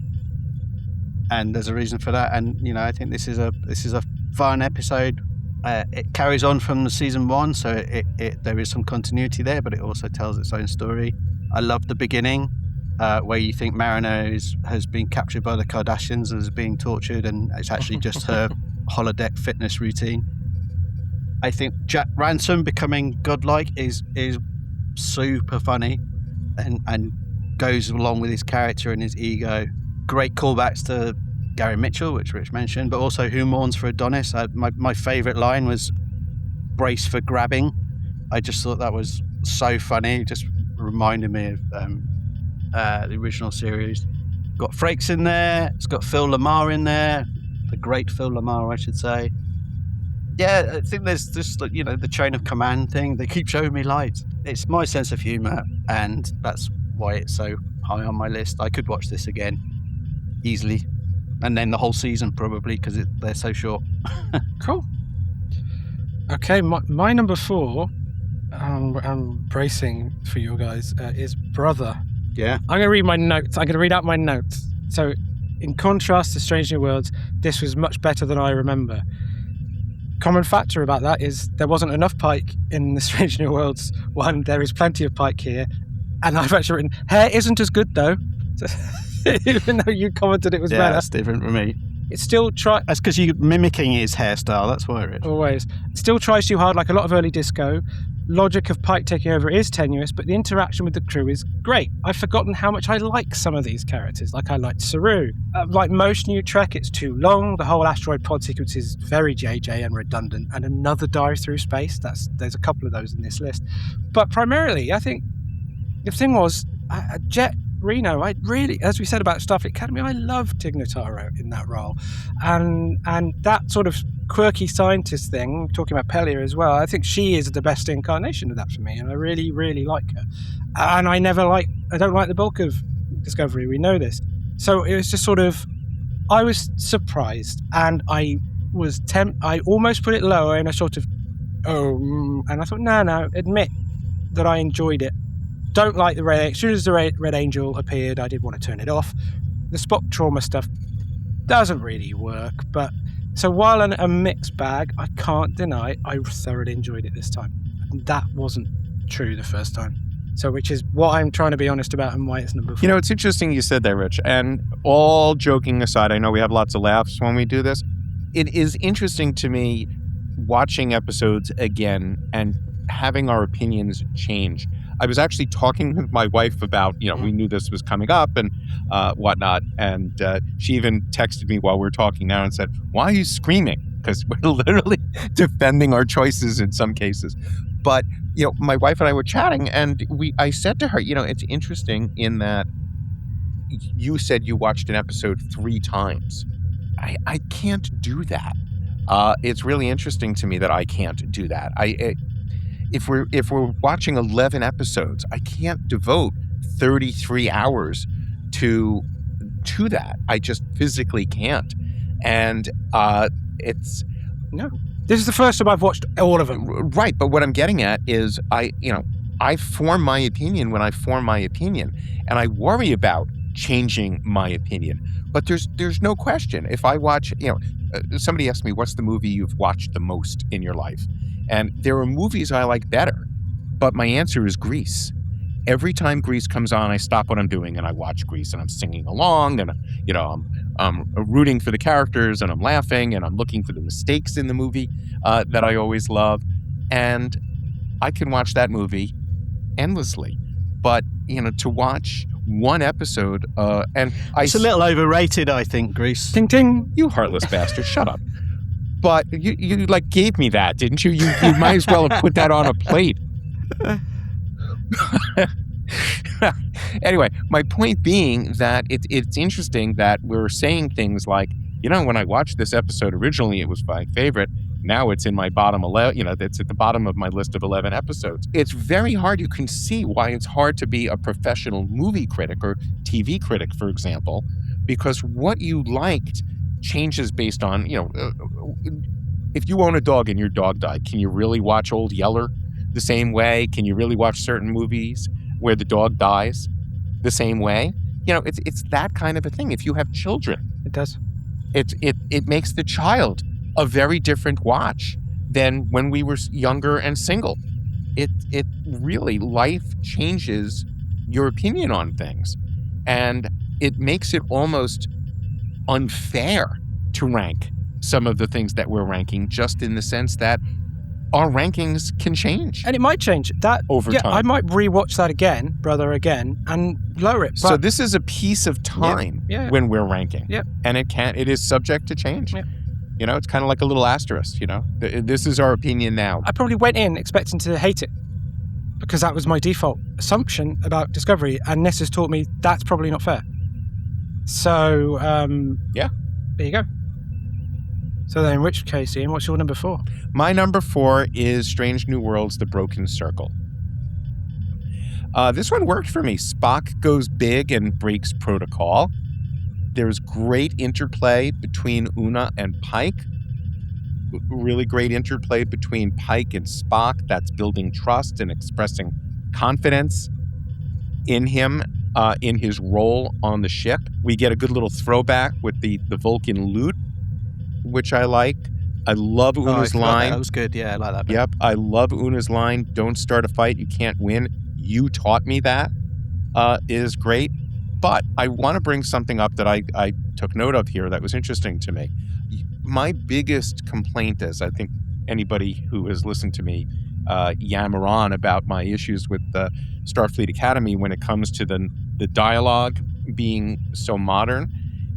and there's a reason for that. And I think this is a fun episode. It carries on from the season 1, so there is some continuity there, but it also tells its own story. I love the beginning, where you think Mariner has been captured by the Kardashians and is being tortured, and it's actually just her holodeck fitness routine. I think Jack Ransom becoming godlike is super funny and goes along with his character and his ego. Great callbacks to Gary Mitchell, which Rich mentioned, but also Who Mourns for Adonis. My favourite line was "brace for grabbing." I just thought that was so funny. It just reminded me of the original series. Got Frakes in there. It's got Phil Lamar in there. The great Phil Lamar, I should say. Yeah, I think there's just the chain of command thing. They keep showing me lights. It's my sense of humour, and that's why it's so high on my list. I could watch this again easily, and then the whole season probably, because they're so short. Cool. Okay, my number 4, I'm bracing for you guys, is Brother. Yeah. I'm going to read my notes. I'm going to read out my notes. So, in contrast to Strange New Worlds, this was much better than I remember. Common factor about that is there wasn't enough Pike in the Strange New Worlds one. There is plenty of Pike here. And I've actually written, hair isn't as good though. Even though you commented it was better. That's different for me. It still tries... That's because you're mimicking his hairstyle, that's why, Rich. Always. It still tries too hard, like a lot of early disco. Logic of Pike taking over is tenuous, but the interaction with the crew is great. I've forgotten how much I like some of these characters. Like I liked Saru. Like most new Trek, it's too long. The whole asteroid pod sequence is very JJ and redundant. And another dive through space. There's a couple of those in this list. But primarily, I think the thing was, Jet Reno, I really, as we said about Starfleet Academy, I love Tig Notaro in that role. And that sort of quirky scientist thing, talking about Pelia as well, I think she is the best incarnation of that for me, and I really, really like her. And I don't like the bulk of Discovery, we know this. So it was just sort of, I was surprised, and I was I almost put it lower, and I sort of, and I thought, no, admit that I enjoyed it. Don't like the Red, as soon as the Red Angel appeared, I did want to turn it off. The Spock trauma stuff doesn't really work, but so while a mixed bag, I can't deny I thoroughly enjoyed it this time. That wasn't true the first time. So which is what I'm trying to be honest about and why it's number 4. It's interesting you said that, Rich. And all joking aside, I know we have lots of laughs when we do this. It is interesting to me watching episodes again and having our opinions change. I was actually talking with my wife about, we knew this was coming up and whatnot. And she even texted me while we were talking now and said, why are you screaming? Because we're literally defending our choices in some cases. But, my wife and I were chatting and I said to her, it's interesting in that you said you watched an episode 3 times. I can't do that. It's really interesting to me that I can't do that. If we're watching 11 episodes, I can't devote 33 hours to that. I just physically can't. And it's no. This is the first time I've watched all of them. Right, but what I'm getting at is I form my opinion when I form my opinion, and I worry about changing my opinion. But there's no question. If I watch, somebody asked me, what's the movie you've watched the most in your life? And there are movies I like better, but my answer is Grease. Every time Grease comes on, I stop what I'm doing and I watch Grease, and I'm singing along, and I'm rooting for the characters, and I'm laughing, and I'm looking for the mistakes in the movie that I always love, and I can watch that movie endlessly. But to watch one episode, and it's a little overrated, I think. Grease. Ting ting. You heartless bastard! Shut up. But you gave me that, didn't you? You might as well have put that on a plate. Anyway, my point being that it's interesting that we're saying things like, when I watched this episode originally, it was my favorite, Now it's in my bottom 11, it's at the bottom of my list of 11 episodes. It's very hard. You can see why it's hard to be a professional movie critic or TV critic, for example, because what you liked changes based on, if you own a dog and your dog died, can you really watch Old Yeller the same way? Can you really watch certain movies where the dog dies the same way? It's that kind of a thing. If you have children, It does. it makes the child a very different watch than when we were younger and single. It really, life changes your opinion on things, and it makes it almost unfair to rank some of the things that we're ranking, just in the sense that our rankings can change. And it might change that over time. I might rewatch that again, and lower it. But so this is a piece of time when we're ranking. Yep. And it is subject to change. Yep. It's kind of like a little asterisk, This is our opinion now. I probably went in expecting to hate it because that was my default assumption about Discovery, and this has taught me that's probably not fair. So, there you go. So then, in which case, Ian, what's your number 4? My number 4 is Strange New Worlds, The Broken Circle. This one worked for me. Spock goes big and breaks protocol. There's great interplay between Una and Pike. Really great interplay between Pike and Spock. That's building trust and expressing confidence in him, in his role on the ship. We get a good little throwback with the Vulcan lute, which I like. I love Una's line. That was good. Yeah, I like that bit. Yep, I love Una's line. Don't start a fight. You can't win. You taught me that. Is great. But I want to bring something up that I took note of here that was interesting to me. My biggest complaint is, I think anybody who has listened to me yammer on about my issues with the Starfleet Academy when it comes to the dialogue being so modern,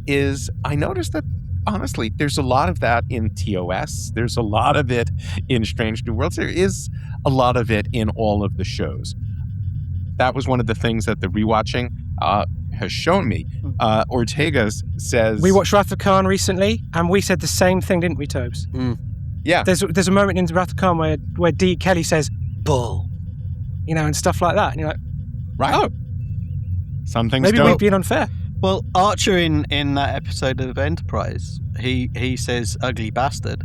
is I noticed that, honestly, there's a lot of that in TOS. There's a lot of it in Strange New Worlds. There is a lot of it in all of the shows. That was one of the things that the rewatching has shown me. Ortega says... We watched Wrath of Khan recently, and we said the same thing, didn't we, Tobes? Mm. Yeah. There's a moment in Wrath of Khan where Dee Kelly says, bull, and stuff like that. And you're like, right. Oh. Some things maybe don't. we've been unfair. Well, Archer in that episode of Enterprise, he says ugly bastard.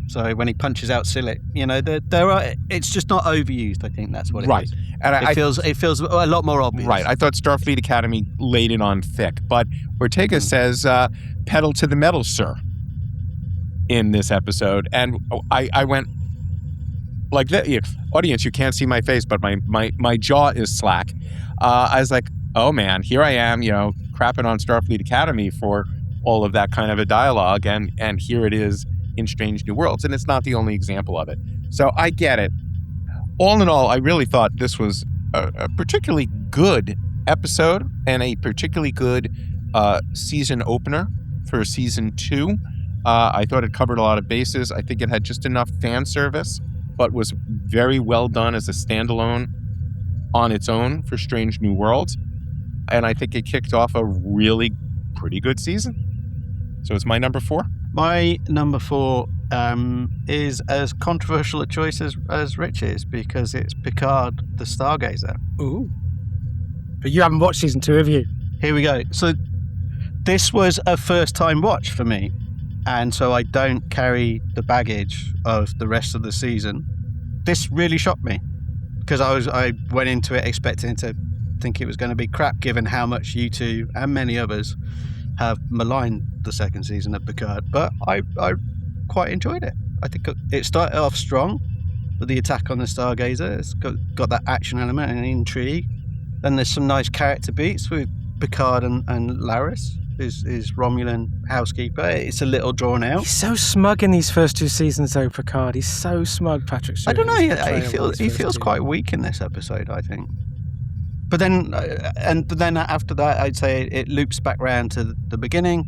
So when he punches out Silik, there are. It's just not overused. I think that's what it is. And it feels a lot more obvious. Right. I thought Starfleet Academy laid it on thick, but Ortega says, "Pedal to the metal, sir." In this episode, and I went like that. Audience, you can't see my face, but my jaw is slack. I was like, oh man, here I am, crapping on Starfleet Academy for all of that kind of a dialogue, and here it is in Strange New Worlds, and it's not the only example of it. So I get it. All in all, I really thought this was a particularly good episode and a particularly good season opener for season 2. I thought it covered a lot of bases. I think it had just enough fan service, but was very well done as a standalone on its own for Strange New Worlds. And I think it kicked off a really pretty good season. So it's my number 4. My number 4 is as controversial a choice as Rich is, because it's Picard, the Stargazer. Ooh. But you haven't watched season 2, have you? Here we go. So this was a first-time watch for me, and so I don't carry the baggage of the rest of the season. This really shocked me, because I went into it expecting to think it was going to be crap, given how much you two and many others have maligned the second season of Picard, but I quite enjoyed it. I think it started off strong with the attack on the Stargazer. It's got that action element and intrigue. Then there's some nice character beats with Picard and Laris, his Romulan housekeeper. It's a little drawn out. He's so smug in these first 2 seasons, though, Picard. He's so smug, Patrick Stewart. I don't know. He feels quite weak in this episode, I think. But then after that, I'd say it loops back round to the beginning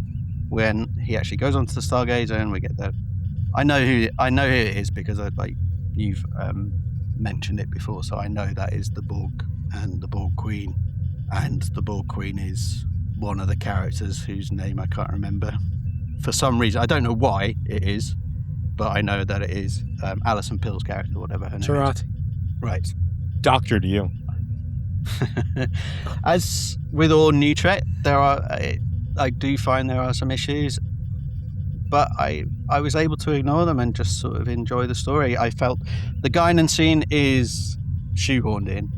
when he actually goes onto the Stargazer, and we get the. I know who it is because you've mentioned it before, so I know that is the Borg and the Borg Queen, and the Borg Queen is one of the characters whose name I can't remember for some reason. I don't know why it is, but I know that it is Alison Pill's character, whatever her name is. Gerati. Right. Doctor to you. As with all new Trek, I do find there are some issues, but I was able to ignore them and just sort of enjoy the story. I felt the Guinan scene is shoehorned in.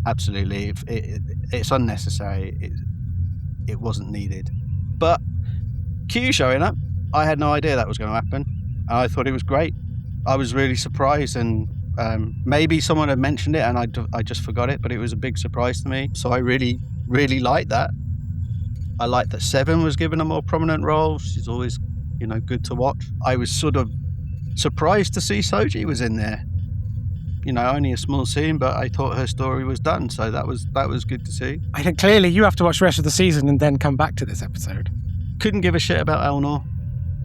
Absolutely, it's unnecessary. It wasn't needed. But Q showing up, I had no idea that was going to happen. I thought it was great. I was really surprised, and maybe someone had mentioned it and I just forgot it, but it was a big surprise to me. So I really, really liked that. I liked that Seven was given a more prominent role. She's always, good to watch. I was sort of surprised to see Soji was in there. Only a small scene, but I thought her story was done, so that was good to see. I think clearly you have to watch the rest of the season and then come back to this episode. Couldn't give a shit about Elnor,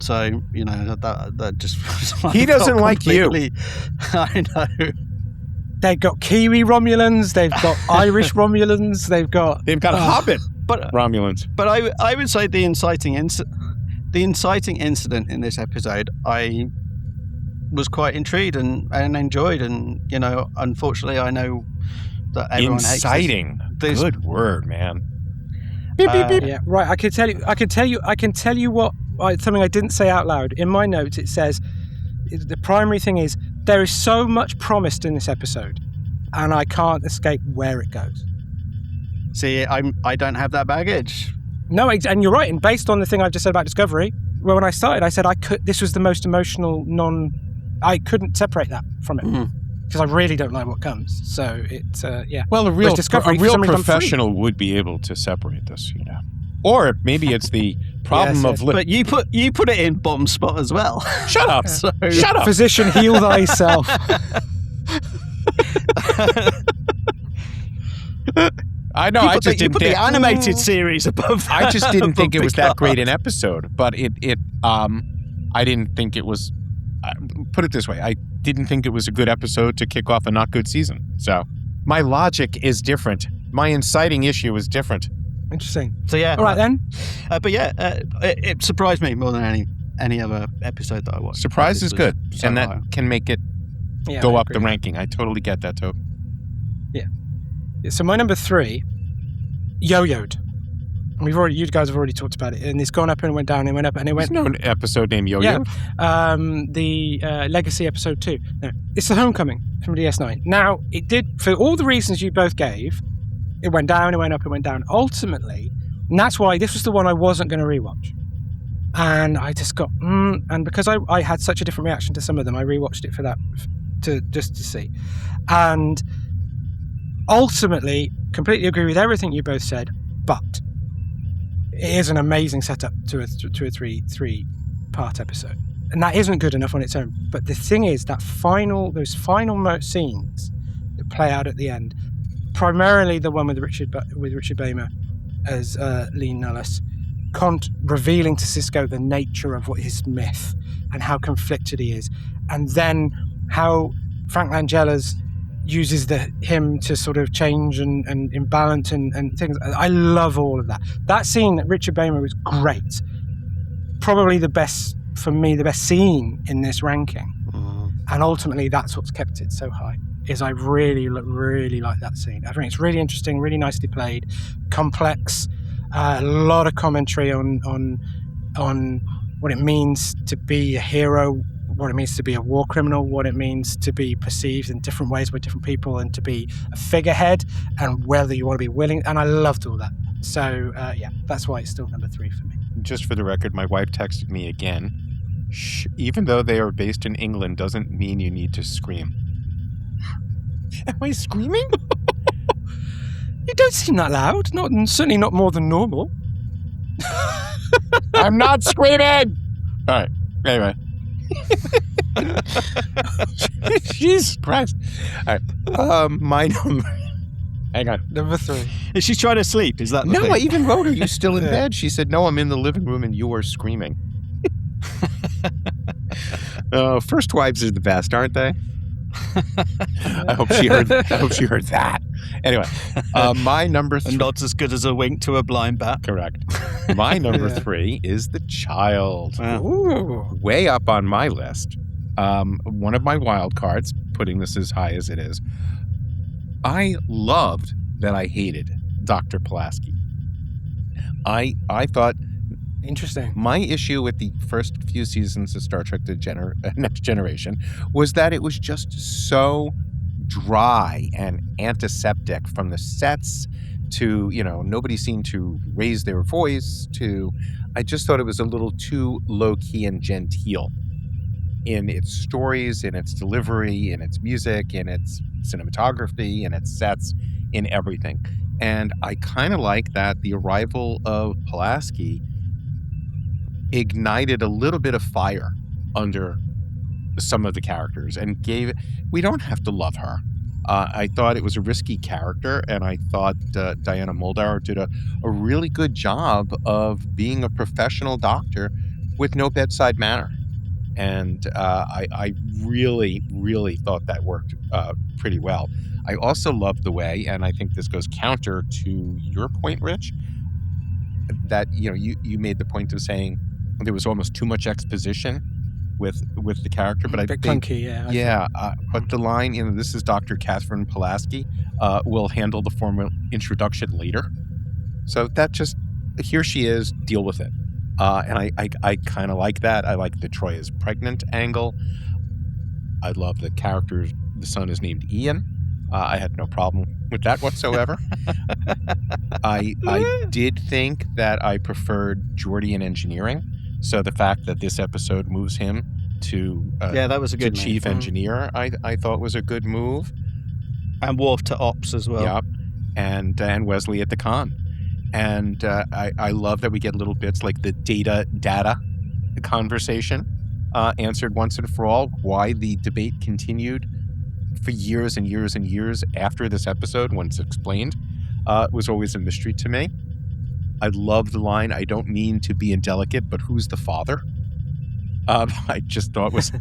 so that just he doesn't like you. I know. They've got Kiwi Romulans, they've got Irish Romulans, they've got Hobbit but Romulans. But I would say the inciting incident in this episode, I was quite intrigued and enjoyed, and unfortunately I know that everyone inciting hates good word, man. Yeah, right. I can tell you what something I didn't say out loud in my notes. It says the primary thing is there is so much promised in this episode, and I can't escape where it goes. See, I don't have that baggage. No, and you're right. And based on the thing I've just said about Discovery, when I started, I said this was the most emotional I couldn't separate that from it because I really don't like what comes. So it's yeah. Well, a real Discovery, professional would be able to separate this, Or maybe it's the problem of. But you put it in bottom spot as well. Shut up! Shut up! Physician, heal thyself. I know. I just didn't put the animated series above. I just didn't think it was that great an episode, but I didn't think it was. Put it this way, I didn't think it was a good episode to kick off a not good season. So my logic is different. My inciting issue is different. Interesting. So yeah. All right then. But yeah, it surprised me more than any other episode that I watched. Surprise is good, and that can make it go up the ranking. I totally get that, Toby. Yeah. So my number 3, yo-yoed. You guys have already talked about it, and it's gone up and went down and went up and it went. There's no episode named Yo-Yo. Yeah. The Legacy episode 2. No, it's the Homecoming from DS9. Now it did, for all the reasons you both gave, it went down, it went up, it went down. Ultimately, and that's why this was the one I wasn't going to rewatch. And I just got, and because I had such a different reaction to some of them, I rewatched it for that, just to see. And ultimately, completely agree with everything you both said, but it is an amazing setup to a three-part episode. And that isn't good enough on its own. But the thing is, those final scenes that play out at the end, primarily the one with Richard Boehmer as Lee Nullis, revealing to Sisko the nature of what his myth and how conflicted he is, and then how Frank Langella's uses him to sort of change and imbalance and things. I love all of that. That scene, Richard Boehmer, was great. Probably the best, for me, the best scene in this ranking. And ultimately, that's what's kept it so high, is I really, really like that scene. I think it's really interesting, really nicely played, complex, a lot of commentary on what it means to be a hero, what it means to be a war criminal, what it means to be perceived in different ways by different people, and to be a figurehead, and whether you want to be willing. And I loved all that. So, yeah, that's why it's still number 3 for me. Just for the record, my wife texted me again. Even though they are based in England doesn't mean you need to scream. Am I screaming? You don't seem that loud. Certainly not more than normal. I'm not screaming! All right, anyway. Jesus Christ. All right. My number. Hang on. Number 3. Is she trying to sleep? Is that the thing? I even wrote her, you still in bed? She said, no, I'm in the living room and you are screaming. First wives are the best, aren't they? I hope she heard that. Anyway, my number three. Not as good as a wink to a blind bat. Correct. My number 3 is The Child. Wow. Ooh. Way up on my list. One of my wild cards, putting this as high as it is. I loved that I hated Dr. Pulaski. I thought Interesting. my issue with the first few seasons of Star Trek Next Generation was that it was just so dry and antiseptic, from the sets to, nobody seemed to raise their voice, to, I just thought it was a little too low-key and genteel in its stories, in its delivery, in its music, in its cinematography, in its sets, in everything. And I kind of like that the arrival of Pulaski ignited a little bit of fire under some of the characters and we don't have to love her. I thought it was a risky character, and I thought Diana Muldaur did a really good job of being a professional doctor with no bedside manner. And I really, really thought that worked pretty well. I also loved the way, and I think this goes counter to your point, Rich, that you made the point of saying there was almost too much exposition with the character, but I think clunky, but the line, this is Dr. Catherine Pulaski, will handle the formal introduction later. So that just, here she is, deal with it. And I kind of like that. I like the Troy is pregnant angle. I love the character. The son is named Ian. I had no problem with that whatsoever. I did think that I preferred Geordi in engineering. So the fact that this episode moves him to that was a good chief engineer, I thought was a good move. And Worf to ops as well. Yep. And Wesley at the con. And I love that we get little bits like the data conversation answered once and for all. Why the debate continued for years and years and years after this episode, when it's explained, was always a mystery to me. I love the line, "I don't mean to be indelicate, but who's the father?" I just thought was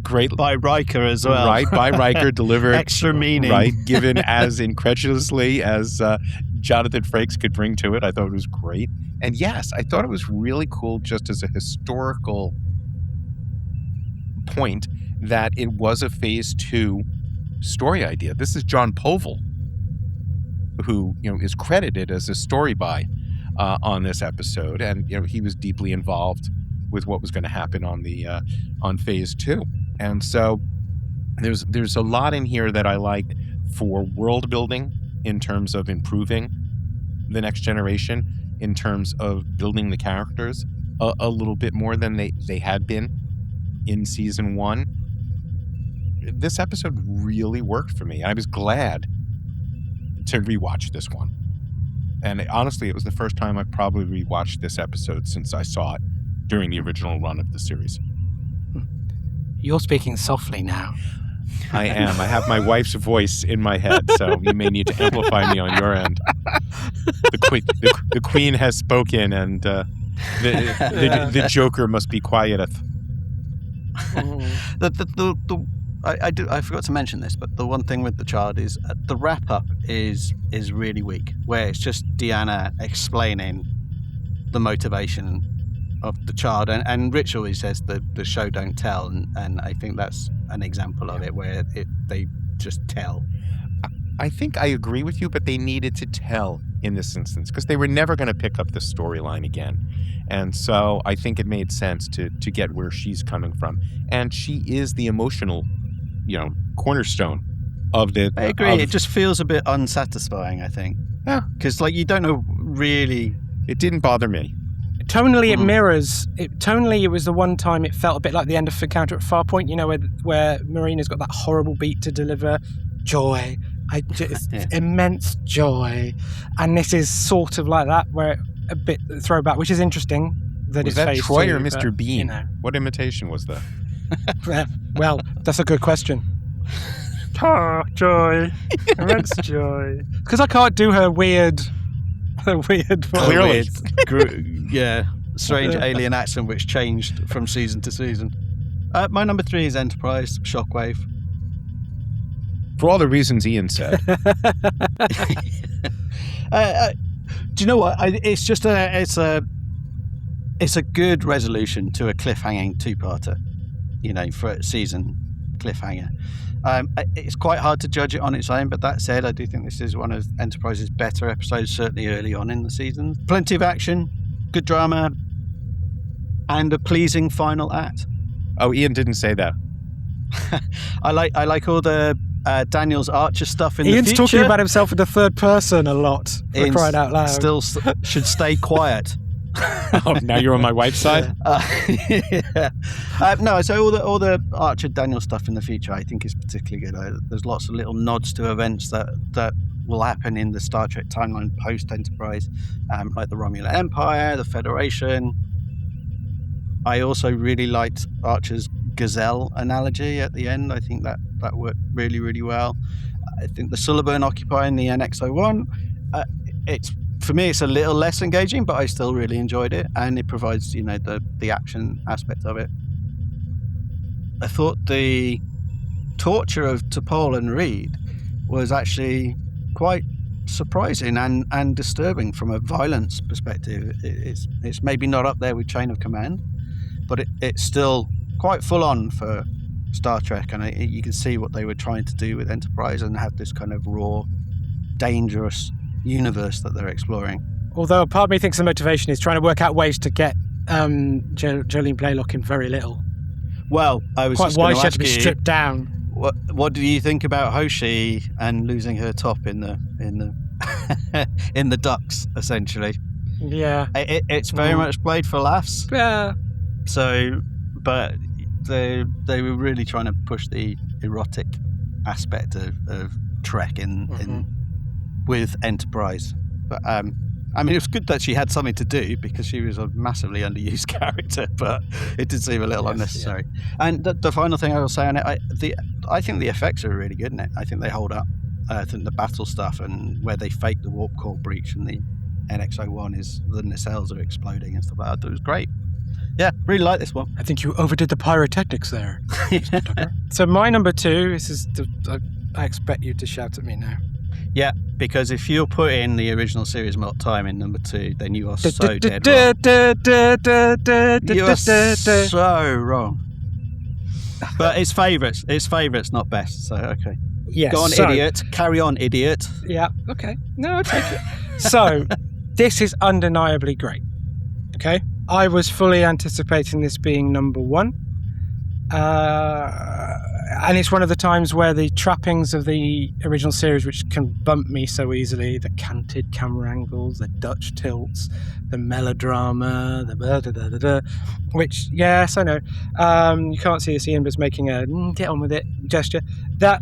great. By Riker as well. Right, by Riker, delivered. Extra meaning. Right, given as incredulously as Jonathan Frakes could bring to it. I thought it was great. And yes, I thought it was really cool just as a historical point that it was a Phase 2 story idea. This is John Povil, who is credited as a story by on this episode, and he was deeply involved with what was going to happen on the on Phase 2. And so there's a lot in here that I like for world building, in terms of improving the Next Generation, in terms of building the characters a little bit more than they had been in Season 1. This episode really worked for me. I was glad to rewatch this one. And honestly, it was the first time I've probably rewatched this episode since I saw it during the original run of the series. You're speaking softly now. I am. I have my wife's voice in my head, so you may need to amplify me on your end. The queen has spoken, and the Joker must be quieteth. I forgot to mention this, but the one thing with The Child is the wrap up is really weak, where it's just Deanna explaining the motivation of the child, and Rich always says the show don't tell, and I think that's an example of it, where they just tell. I think I agree with you, but they needed to tell in this instance because they were never going to pick up the storyline again. And so I think it made sense to get where she's coming from. And she is the emotional, cornerstone of the... I agree. It just feels a bit unsatisfying, I think. Yeah. Because, you don't know really... It didn't bother me. Tonally, it mirrors... Tonally, it was the one time it felt a bit like the end of Encounter at Farpoint, where Marina's got that horrible beat to deliver. Joy. Immense joy. And this is sort of like that, where a bit throwback, which is interesting. Was it's that Phase Troy 2, or Mr. Bean? What imitation was that? Well, that's a good question. Joy. Immense joy. Because I can't do her weird voice. Clearly. Strange alien accent which changed from season to season. My number 3 is Enterprise, Shockwave. For all the reasons Ian said. Do you know what? It's a good resolution to a cliffhanging two-parter, for a season cliffhanger. It's quite hard to judge it on its own, but that said, I do think this is one of Enterprise's better episodes, certainly early on in the season. Plenty of action, good drama, and a pleasing final act. Oh, Ian didn't say that. I like all the Daniel's Archer stuff in Ian's the future. talking about himself in the third person a lot, for crying out loud. Still should stay quiet. Oh, now you're on my wife's side? Yeah. No, so all the Archer Daniel stuff in the future I think is particularly good. There's lots of little nods to events that will happen in the Star Trek timeline post-Enterprise, like the Romulan Empire, the Federation. I also really liked Archer's gazelle analogy at the end. I think that worked really, really well. I think the Suliban occupying the NX-01, for me, it's a little less engaging, but I still really enjoyed it, and it provides, the action aspect of it. I thought the torture of T'Pol and Reed was actually quite surprising and disturbing from a violence perspective. It's maybe not up there with Chain of Command, but it's still quite full on for Star Trek, and you can see what they were trying to do with Enterprise and have this kind of raw, dangerous universe that they're exploring. Although part of me thinks the motivation is trying to work out ways to get Jolene Blaylock in very little. Well, I was quite just why going she to had ask to be you, stripped down. What do you think about Hoshi and losing her top in the in the ducks, essentially? Yeah, it's very much played for laughs. Yeah. So, but they were really trying to push the erotic aspect of Trek in with Enterprise. But it was good that she had something to do because she was a massively underused character, but it did seem a little unnecessary. Yeah. And the final thing I will say on it, I think the effects are really good in it. I think they hold up. I think the battle stuff and where they fake the warp core breach and the NX-01 is the nacelles are exploding and stuff like that. It was great. Yeah, really like this one. I think you overdid the pyrotechnics there. So my number 2, I expect you to shout at me now. Yeah, because if you're putting the original series Amok Time in number 2, then you are so dead wrong. You are so wrong. But it's favourites. It's favourites, not best. So, okay. Yes. Go on, idiot. Carry on, idiot. Yeah, okay. No, I'll take it. So, this is undeniably great. Okay? I was fully anticipating this being number 1. And it's one of the times where the trappings of the original series, which can bump me so easily, the canted camera angles, the Dutch tilts, the melodrama, the which, yes, I know, you can't see this, Ian was making a get on with it gesture, that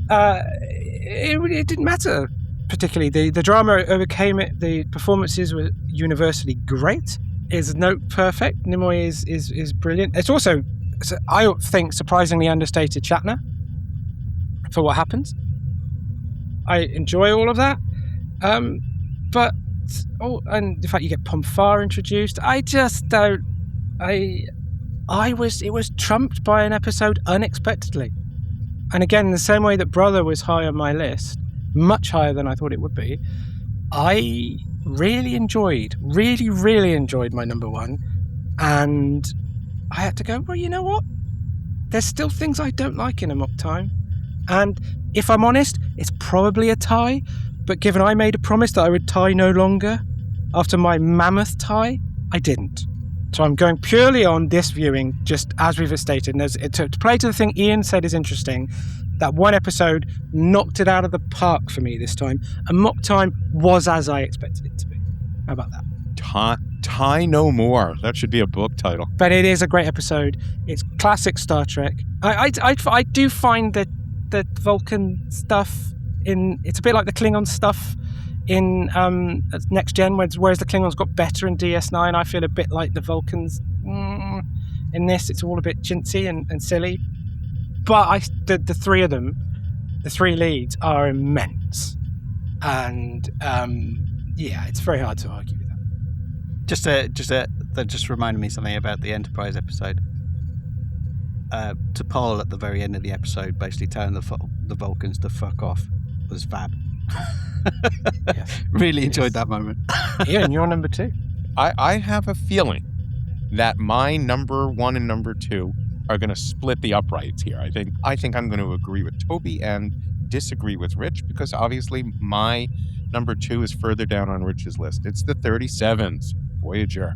it didn't matter particularly. The drama overcame it. The performances were universally great. Is note perfect. Nimoy is brilliant. It's also, I think, surprisingly understated Shatner for what happens. I enjoy all of that, but and the fact you get Pomfar introduced, I just don't. It was trumped by an episode unexpectedly, and again, in the same way that Brother was high on my list, much higher than I thought it would be. I really enjoyed my number 1, and I had to go, well, you know what? There's still things I don't like in Amok Time. And if I'm honest, it's probably a tie, but given I made a promise that I would tie no longer after my mammoth tie, I didn't. So I'm going purely on this viewing, just as we've stated. And to play to the thing Ian said is interesting, that one episode knocked it out of the park for me this time. Amok Time was as I expected it to be. How about that? Tie no more. That should be a book title. But it is a great episode. It's classic Star Trek. I do find that the Vulcan stuff it's a bit like the Klingon stuff in Next Gen, whereas the Klingons got better in DS9. I feel a bit like the Vulcans in this. It's all a bit chintzy and silly. But the three of them, the 3 leads, are immense. And it's very hard to argue with that. That just reminded me something about the Enterprise episode. T'Pol at the very end of the episode, basically telling the Vulcans to fuck off, was fab. Yes. Really enjoyed that moment. Ian, you're number 2. I have a feeling that my number 1 and number 2 are going to split the uprights here. I think I'm going to agree with Toby and disagree with Rich, because obviously my number 2 is further down on Rich's list. It's the 37s, Voyager.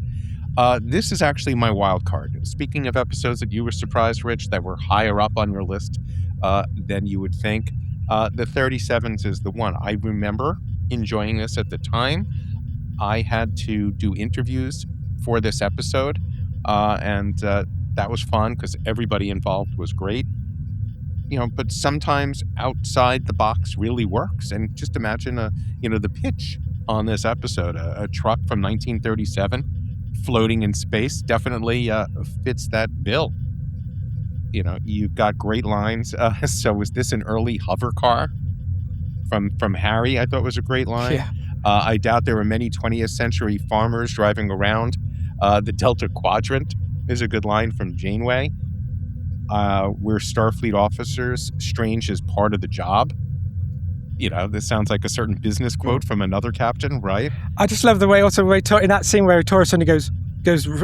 This is actually my wild card. Speaking of episodes that you were surprised, Rich, that were higher up on your list than you would think, the 37s is the one. I remember enjoying this at the time. I had to do interviews for this episode, and that was fun because everybody involved was great. But sometimes outside the box really works. And just imagine, the pitch on this episode, a truck from 1937 floating in space definitely fits that bill. You've got great lines. So was this an early hover car from Harry? I thought was a great line. Yeah. I doubt there were many 20th century farmers driving around. The Delta Quadrant is a good line from Janeway. We're Starfleet officers. Strange is part of the job. This sounds like a certain business quote from another captain, right? I just love the way in that scene where Torres suddenly goes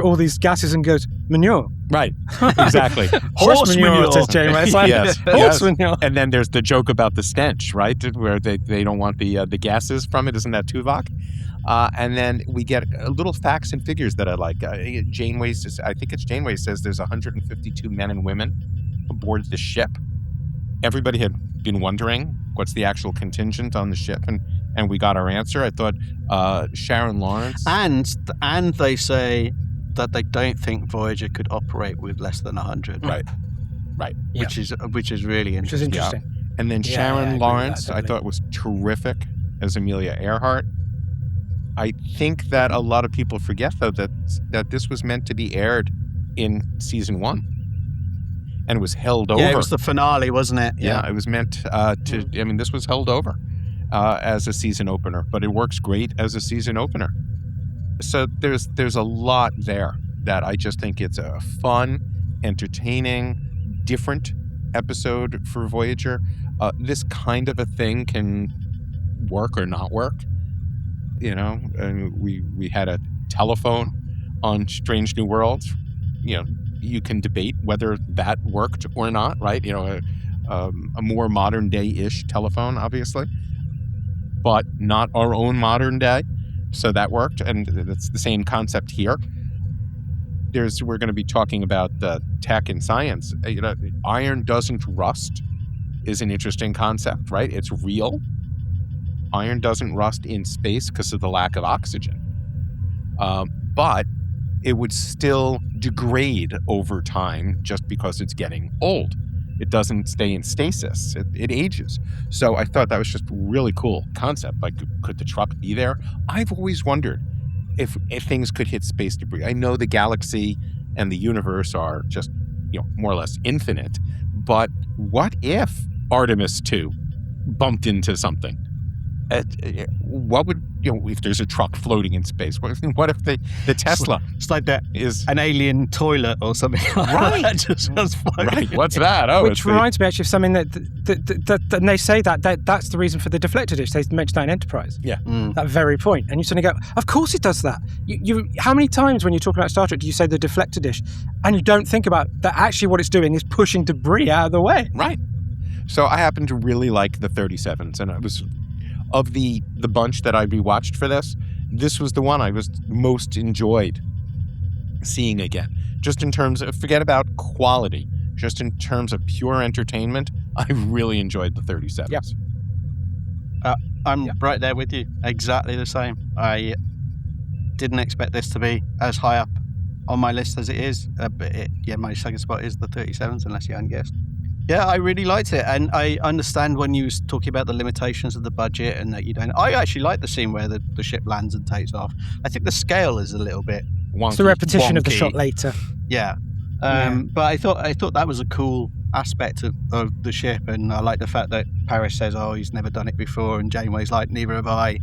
all these gases and goes, manure. Right, exactly. Horse manure, says Janeway. It's like, yes, horse manure. And then there's the joke about the stench, right? Where they don't want the gases from it. Isn't that Tuvok? And then we get little facts and figures that I like. Janeway says, I think it's Janeway says there's 152 men and women aboard the ship. Everybody had been wondering what's the actual contingent on the ship, and we got our answer. I thought Sharon Lawrence. And they say that they don't think Voyager could operate with less than 100. Right. Yeah. Which is really interesting. Which is interesting. Yeah. And then Yeah, Sharon I Lawrence, agree with that, I thought was terrific as Amelia Earhart. I think that a lot of people forget, though, that this was meant to be aired in season 1 and was held over. Yeah, it was the finale, wasn't it? Yeah, it was meant to. I mean, this was held over as a season opener, but it works great as a season opener. So there's a lot there that I just think it's a fun, entertaining, different episode for Voyager. This kind of a thing can work or not work. We had a telephone on Strange New Worlds. You can debate whether that worked or not, right? A more modern day-ish telephone, obviously, but not our own modern day. So that worked, and it's the same concept here. We're going to be talking about tech and science. Iron doesn't rust is an interesting concept, right? It's real. Iron doesn't rust in space because of the lack of oxygen. But it would still degrade over time just because it's getting old. It doesn't stay in stasis. It ages. So I thought that was just a really cool concept. Like, could the truck be there? I've always wondered if things could hit space debris. I know the galaxy and the universe are just, more or less infinite. But what if Artemis 2 bumped into something? What would if there's a truck floating in space? What if the Tesla? It's like that is an alien toilet or something. Right. That just sounds funny. Right. What's that? Oh, which reminds me actually of something that and they say that's the reason for the deflector dish. They mentioned that in Enterprise. Yeah. That very point, and you suddenly go, of course it does that. You how many times when you're talking about Star Trek do you say the deflector dish, and you don't think about that actually what it's doing is pushing debris out of the way. Right. So I happen to really like the 37s, and it was. Of the bunch that I rewatched for this was the one I was most enjoyed seeing again. Just in terms of, forget about quality, just in terms of pure entertainment, I really enjoyed the 37s. Yep. I'm right there with you. Exactly the same. I didn't expect this to be as high up on my list as it is. But my second spot is the 37s, unless you hadn't guessed. Yeah, I really liked it, and I understand when you was talking about the limitations of the budget and that you don't. I actually like the scene where the ship lands and takes off. I think the scale is a little bit wonky. It's the repetition of the wonky. shot later. Yeah, but I thought that was a cool aspect of the ship, and I like the fact that Paris says, "Oh, he's never done it before," and Janeway's like, "Neither have I."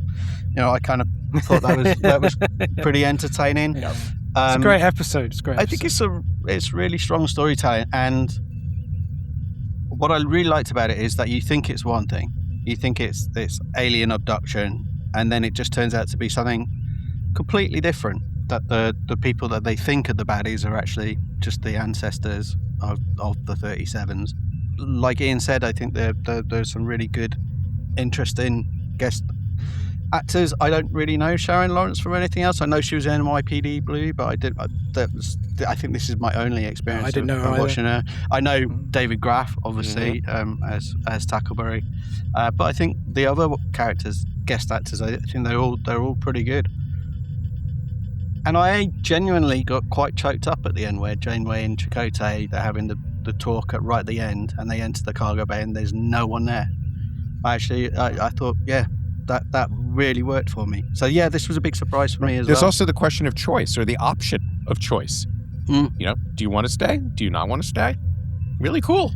I kind of thought that was pretty entertaining. Yep. It's a great episode. It's a great. I think it's it's really strong storytelling, and what I really liked about it is that you think it's one thing, you think it's alien abduction, and then it just turns out to be something completely different. That the people that they think are the baddies are actually just the ancestors of the 37s. Like Ian said, I think there's some really good, interesting guest actors. I don't really know Sharon Lawrence from anything else. I know she was in NYPD Blue, but I think this is my only experience. I didn't know of either. watching her. I know David Graff, obviously, as Tackleberry, but I think the other characters, guest actors, I think they're all pretty good. And I genuinely got quite choked up at the end where Janeway and Chakotay, they're having the talk right at the end, and they enter the cargo bay and there's no one there. I thought, yeah, that really worked for me. So yeah, this was a big surprise for me as well. There's also the question of choice, or the option of choice. You know, do you want to stay? Do you not want to stay? Really cool.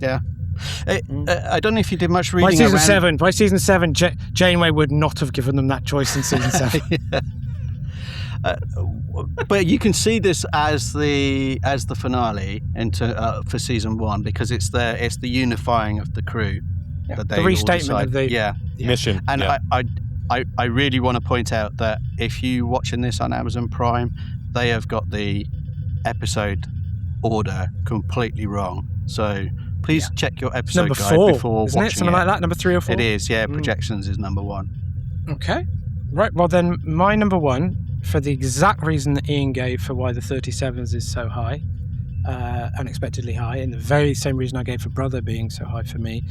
Yeah. I don't know if you did much reading By season 7, Janeway would not have given them that choice in season 7. Yeah. But you can see this as the finale for season 1, because it's the unifying of the crew. Yeah, that they the restatement all of the mission. And I really want to point out that if you're watching this on Amazon Prime, they have got the episode order completely wrong. So please check your episode number guide 4, before isn't watching it? Something like that, number 3 or 4? It is, yeah. Projections is number 1. Okay. Right, well then, my number 1, for the exact reason that Ian gave for why the 37s is so high, unexpectedly high, and the very same reason I gave for Brother being so high for me,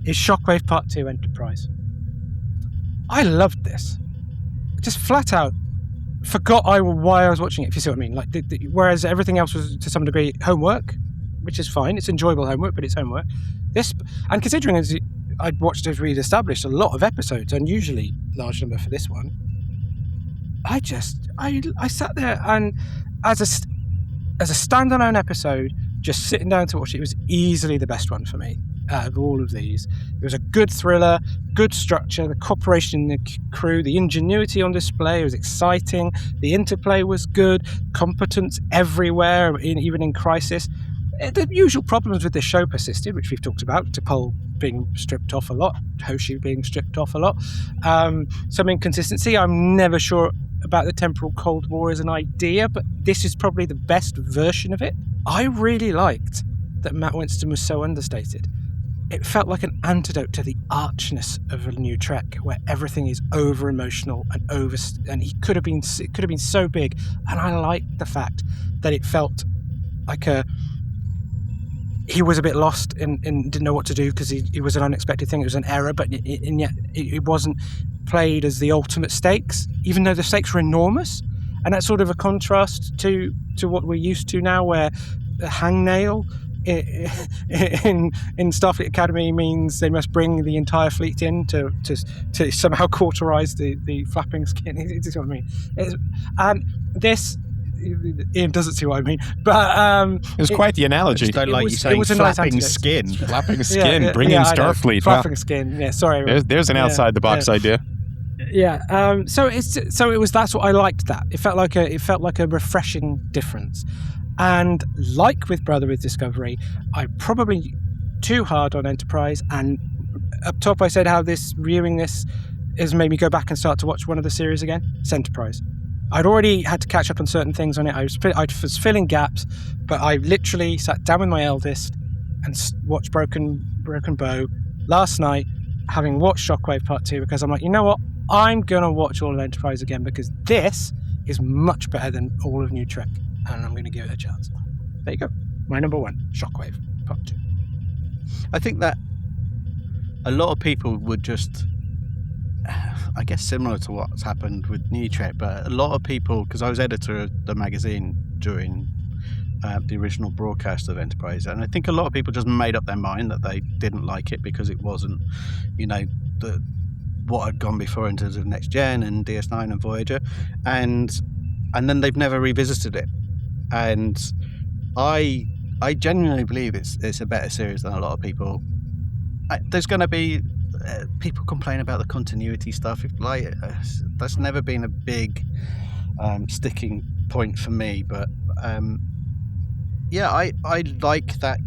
is Shockwave Part 2 Enterprise. I loved this. Just flat out forgot why I was watching it, if you see what I mean. Like, whereas everything else was, to some degree, homework, which is fine. It's enjoyable homework, but it's homework. This, and considering I'd watched, as we'd established, a lot of episodes, unusually large number for this one, I sat there, and as a standalone episode, just sitting down to watch it, it was easily the best one for me out of all of these. It was a good thriller, good structure, the cooperation in the crew, the ingenuity on display was exciting, the interplay was good, competence everywhere, even in crisis. The usual problems with this show persisted, which we've talked about. T'Pol being stripped off a lot, Hoshi being stripped off a lot, some inconsistency. I'm never sure about the temporal Cold War as an idea, but this is probably the best version of it. I really liked that Matt Winston was so understated. It felt like an antidote to the archness of a new Trek, where everything is over emotional and it could have been so big. And I liked the fact that it felt like he was a bit lost and didn't know what to do, because it was an unexpected thing. It was an error, but and yet it wasn't played as the ultimate stakes, even though the stakes were enormous. And that's sort of a contrast to what we're used to now, where the hangnail in Starfleet Academy means they must bring the entire fleet in to somehow cauterize the flapping skin. You see what I mean? This, Ian doesn't see what I mean, but it was quite the analogy. I just don't like you saying flapping skin. Flapping skin, bring in Starfleet. Flapping skin, yeah, sorry. There's an outside the box idea. Yeah, so it was, that's what I liked. That it felt like a refreshing difference. And like with Brother with Discovery, I probably too hard on Enterprise, and up top I said how viewing this has made me go back and start to watch one of the series again. It's Enterprise. I'd already had to catch up on certain things on it. I was filling gaps, but I literally sat down with my eldest and watched Broken Bow last night, having watched Shockwave Part 2, because I'm like, you know what? I'm going to watch all of Enterprise again, because this is much better than all of New Trek, and I'm going to give it a chance. There you go. My number 1, Shockwave Part 2. I think that a lot of people would just, I guess similar to what's happened with New Trek, but a lot of people, because I was editor of the magazine during the original broadcast of Enterprise, and I think a lot of people just made up their mind that they didn't like it because it wasn't, what had gone before in terms of Next Gen and DS9 and Voyager, and then they've never revisited it. And I genuinely believe it's a better series than a lot of people. There's going to be people complain about the continuity stuff. That's never been a big sticking point for me. But Yeah, I like that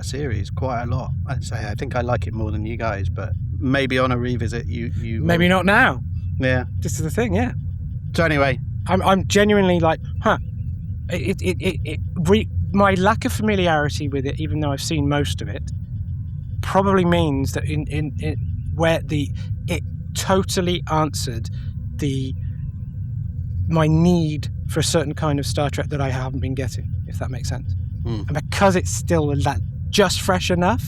series quite a lot. I'd say I think I like it more than you guys, but maybe on a revisit, you Maybe will. not now. Yeah. This is the thing, yeah. So anyway, I'm genuinely like, my lack of familiarity with it, even though I've seen most of it, probably means that it totally answered my need for a certain kind of Star Trek that I haven't been getting, if that makes sense. And because it's still just fresh enough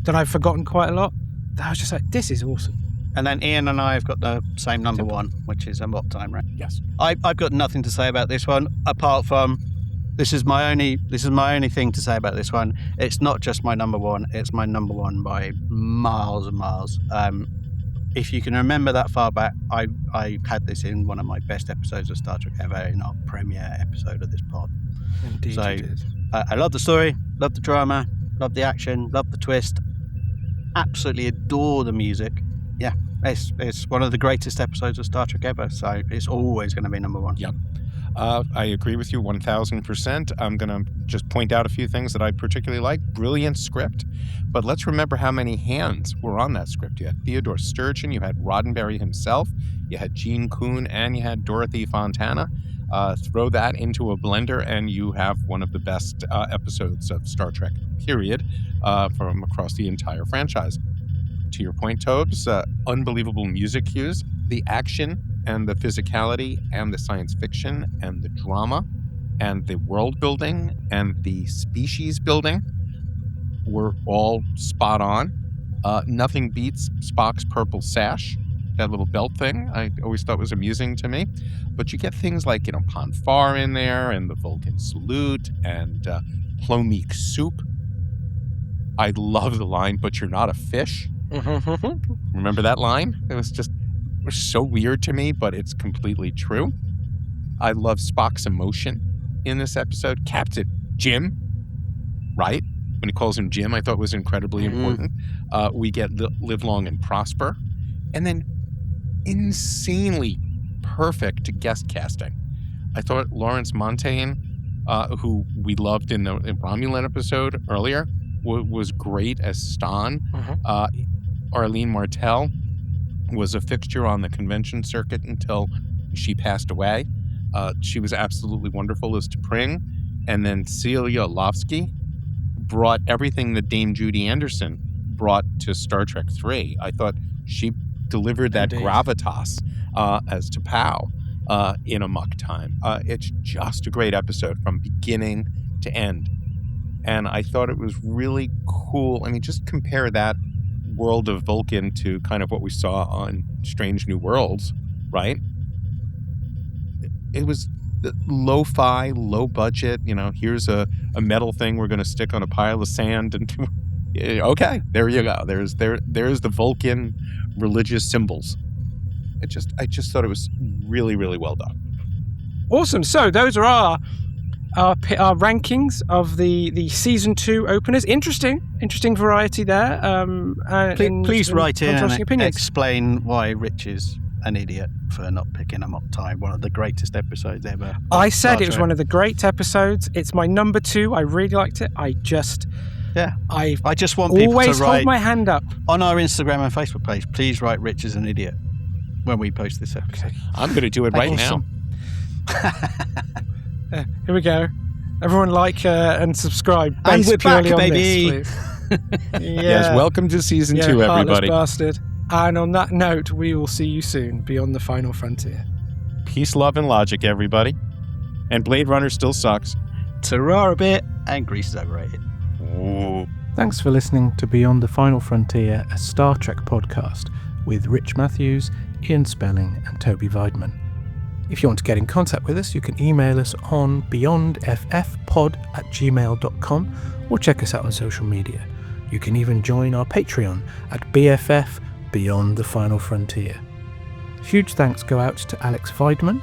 that I've forgotten quite a lot, that I was just like, this is awesome. and then Ian and I have got the same number one, which is Amok Time, right? Yes. I've got nothing to say about this one apart from this is my only thing to say about this one. It's not just my number one; it's my number one by miles and miles. If you can remember that far back, I had this in one of my best episodes of Star Trek ever, in our premiere episode of this pod. Indeed, So, you did. I love the story, love the drama, love the action, love the twist. Absolutely adore the music. Yeah, it's one of the greatest episodes of Star Trek ever. So it's always going to be number one. Yep. I agree with you 1,000%. I'm going to just point out a few things that I particularly like. Brilliant script, but let's remember how many hands were on that script. You had Theodore Sturgeon, you had Roddenberry himself, you had Gene Kuhn, and you had Dorothy Fontana. Throw that into a blender and you have one of the best episodes of Star Trek, period, from across the entire franchise. To your point, Tobes, unbelievable music cues, the action and the physicality and the science fiction and the drama and the world building and the species building were all spot on. Nothing beats Spock's purple sash, that little belt thing. I always thought was amusing to me. But you get things like, Ponfar in there and the Vulcan salute and Plomeek soup. I love the line, "But you're not a fish." Remember that line? It was so weird to me, but it's completely true. I love Spock's emotion in this episode. Captain Jim, right? When he calls him Jim, I thought was incredibly important. We get Live Long and Prosper. And then insanely perfect guest casting. I thought Lawrence Montaigne, who we loved in the Romulan episode earlier, was great as Stan. Arlene Martell was a fixture on the convention circuit until she passed away. She was absolutely wonderful as T'Pring. And then Celia Lovsky brought everything that Dame Judy Anderson brought to Star Trek 3. I thought she delivered that gravitas as T'Pau in Amok Time. It's just a great episode from beginning to end. And I thought it was really cool. I mean, just compare that world of Vulcan to kind of what we saw on Strange New Worlds, right? It was lo-fi, low budget. Here's a metal thing we're going to stick on a pile of sand, and okay, there you go. There's the Vulcan religious symbols. I just thought it was really, really well done. Awesome. So those are our rankings of the season 2 openers. Interesting variety there. Please write in and opinions. explain why Rich is an idiot for not picking Amok Time, one of the greatest episodes ever. I said it was one of the great episodes. It's my number 2. I really liked it. I just want people always to write hold my hand up on our Instagram and Facebook page. Please write Rich is an idiot when we post this episode. I'm going to do it right now. Here we go. Everyone like and subscribe. And we're back, on baby. This, please. Yes, welcome to season 2, everybody. Bastard. And on that note, we will see you soon beyond the final frontier. Peace, love, and logic, everybody. And Blade Runner still sucks. Terrar a bit, and Grease is overrated. Ooh. Thanks for listening to Beyond the Final Frontier, a Star Trek podcast with Rich Matthews, Ian Spelling, and Toby Weidman. If you want to get in contact with us, you can email us on beyondffpod@gmail.com or check us out on social media. You can even join our Patreon at BFF Beyond the Final Frontier. Huge thanks go out to Alex Weidman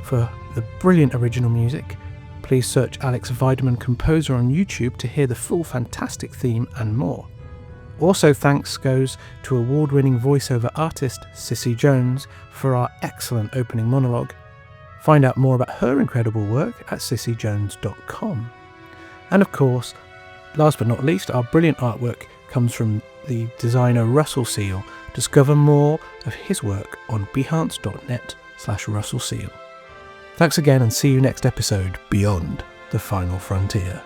for the brilliant original music. Please search Alex Weidman Composer on YouTube to hear the full fantastic theme and more. Also thanks goes to award-winning voiceover artist Cissy Jones for our excellent opening monologue. Find out more about her incredible work at sissyjones.com. And of course, last but not least, our brilliant artwork comes from the designer Russell Seal. Discover more of his work on behance.net/Russell Seal. Thanks again, and see you next episode, Beyond the Final Frontier.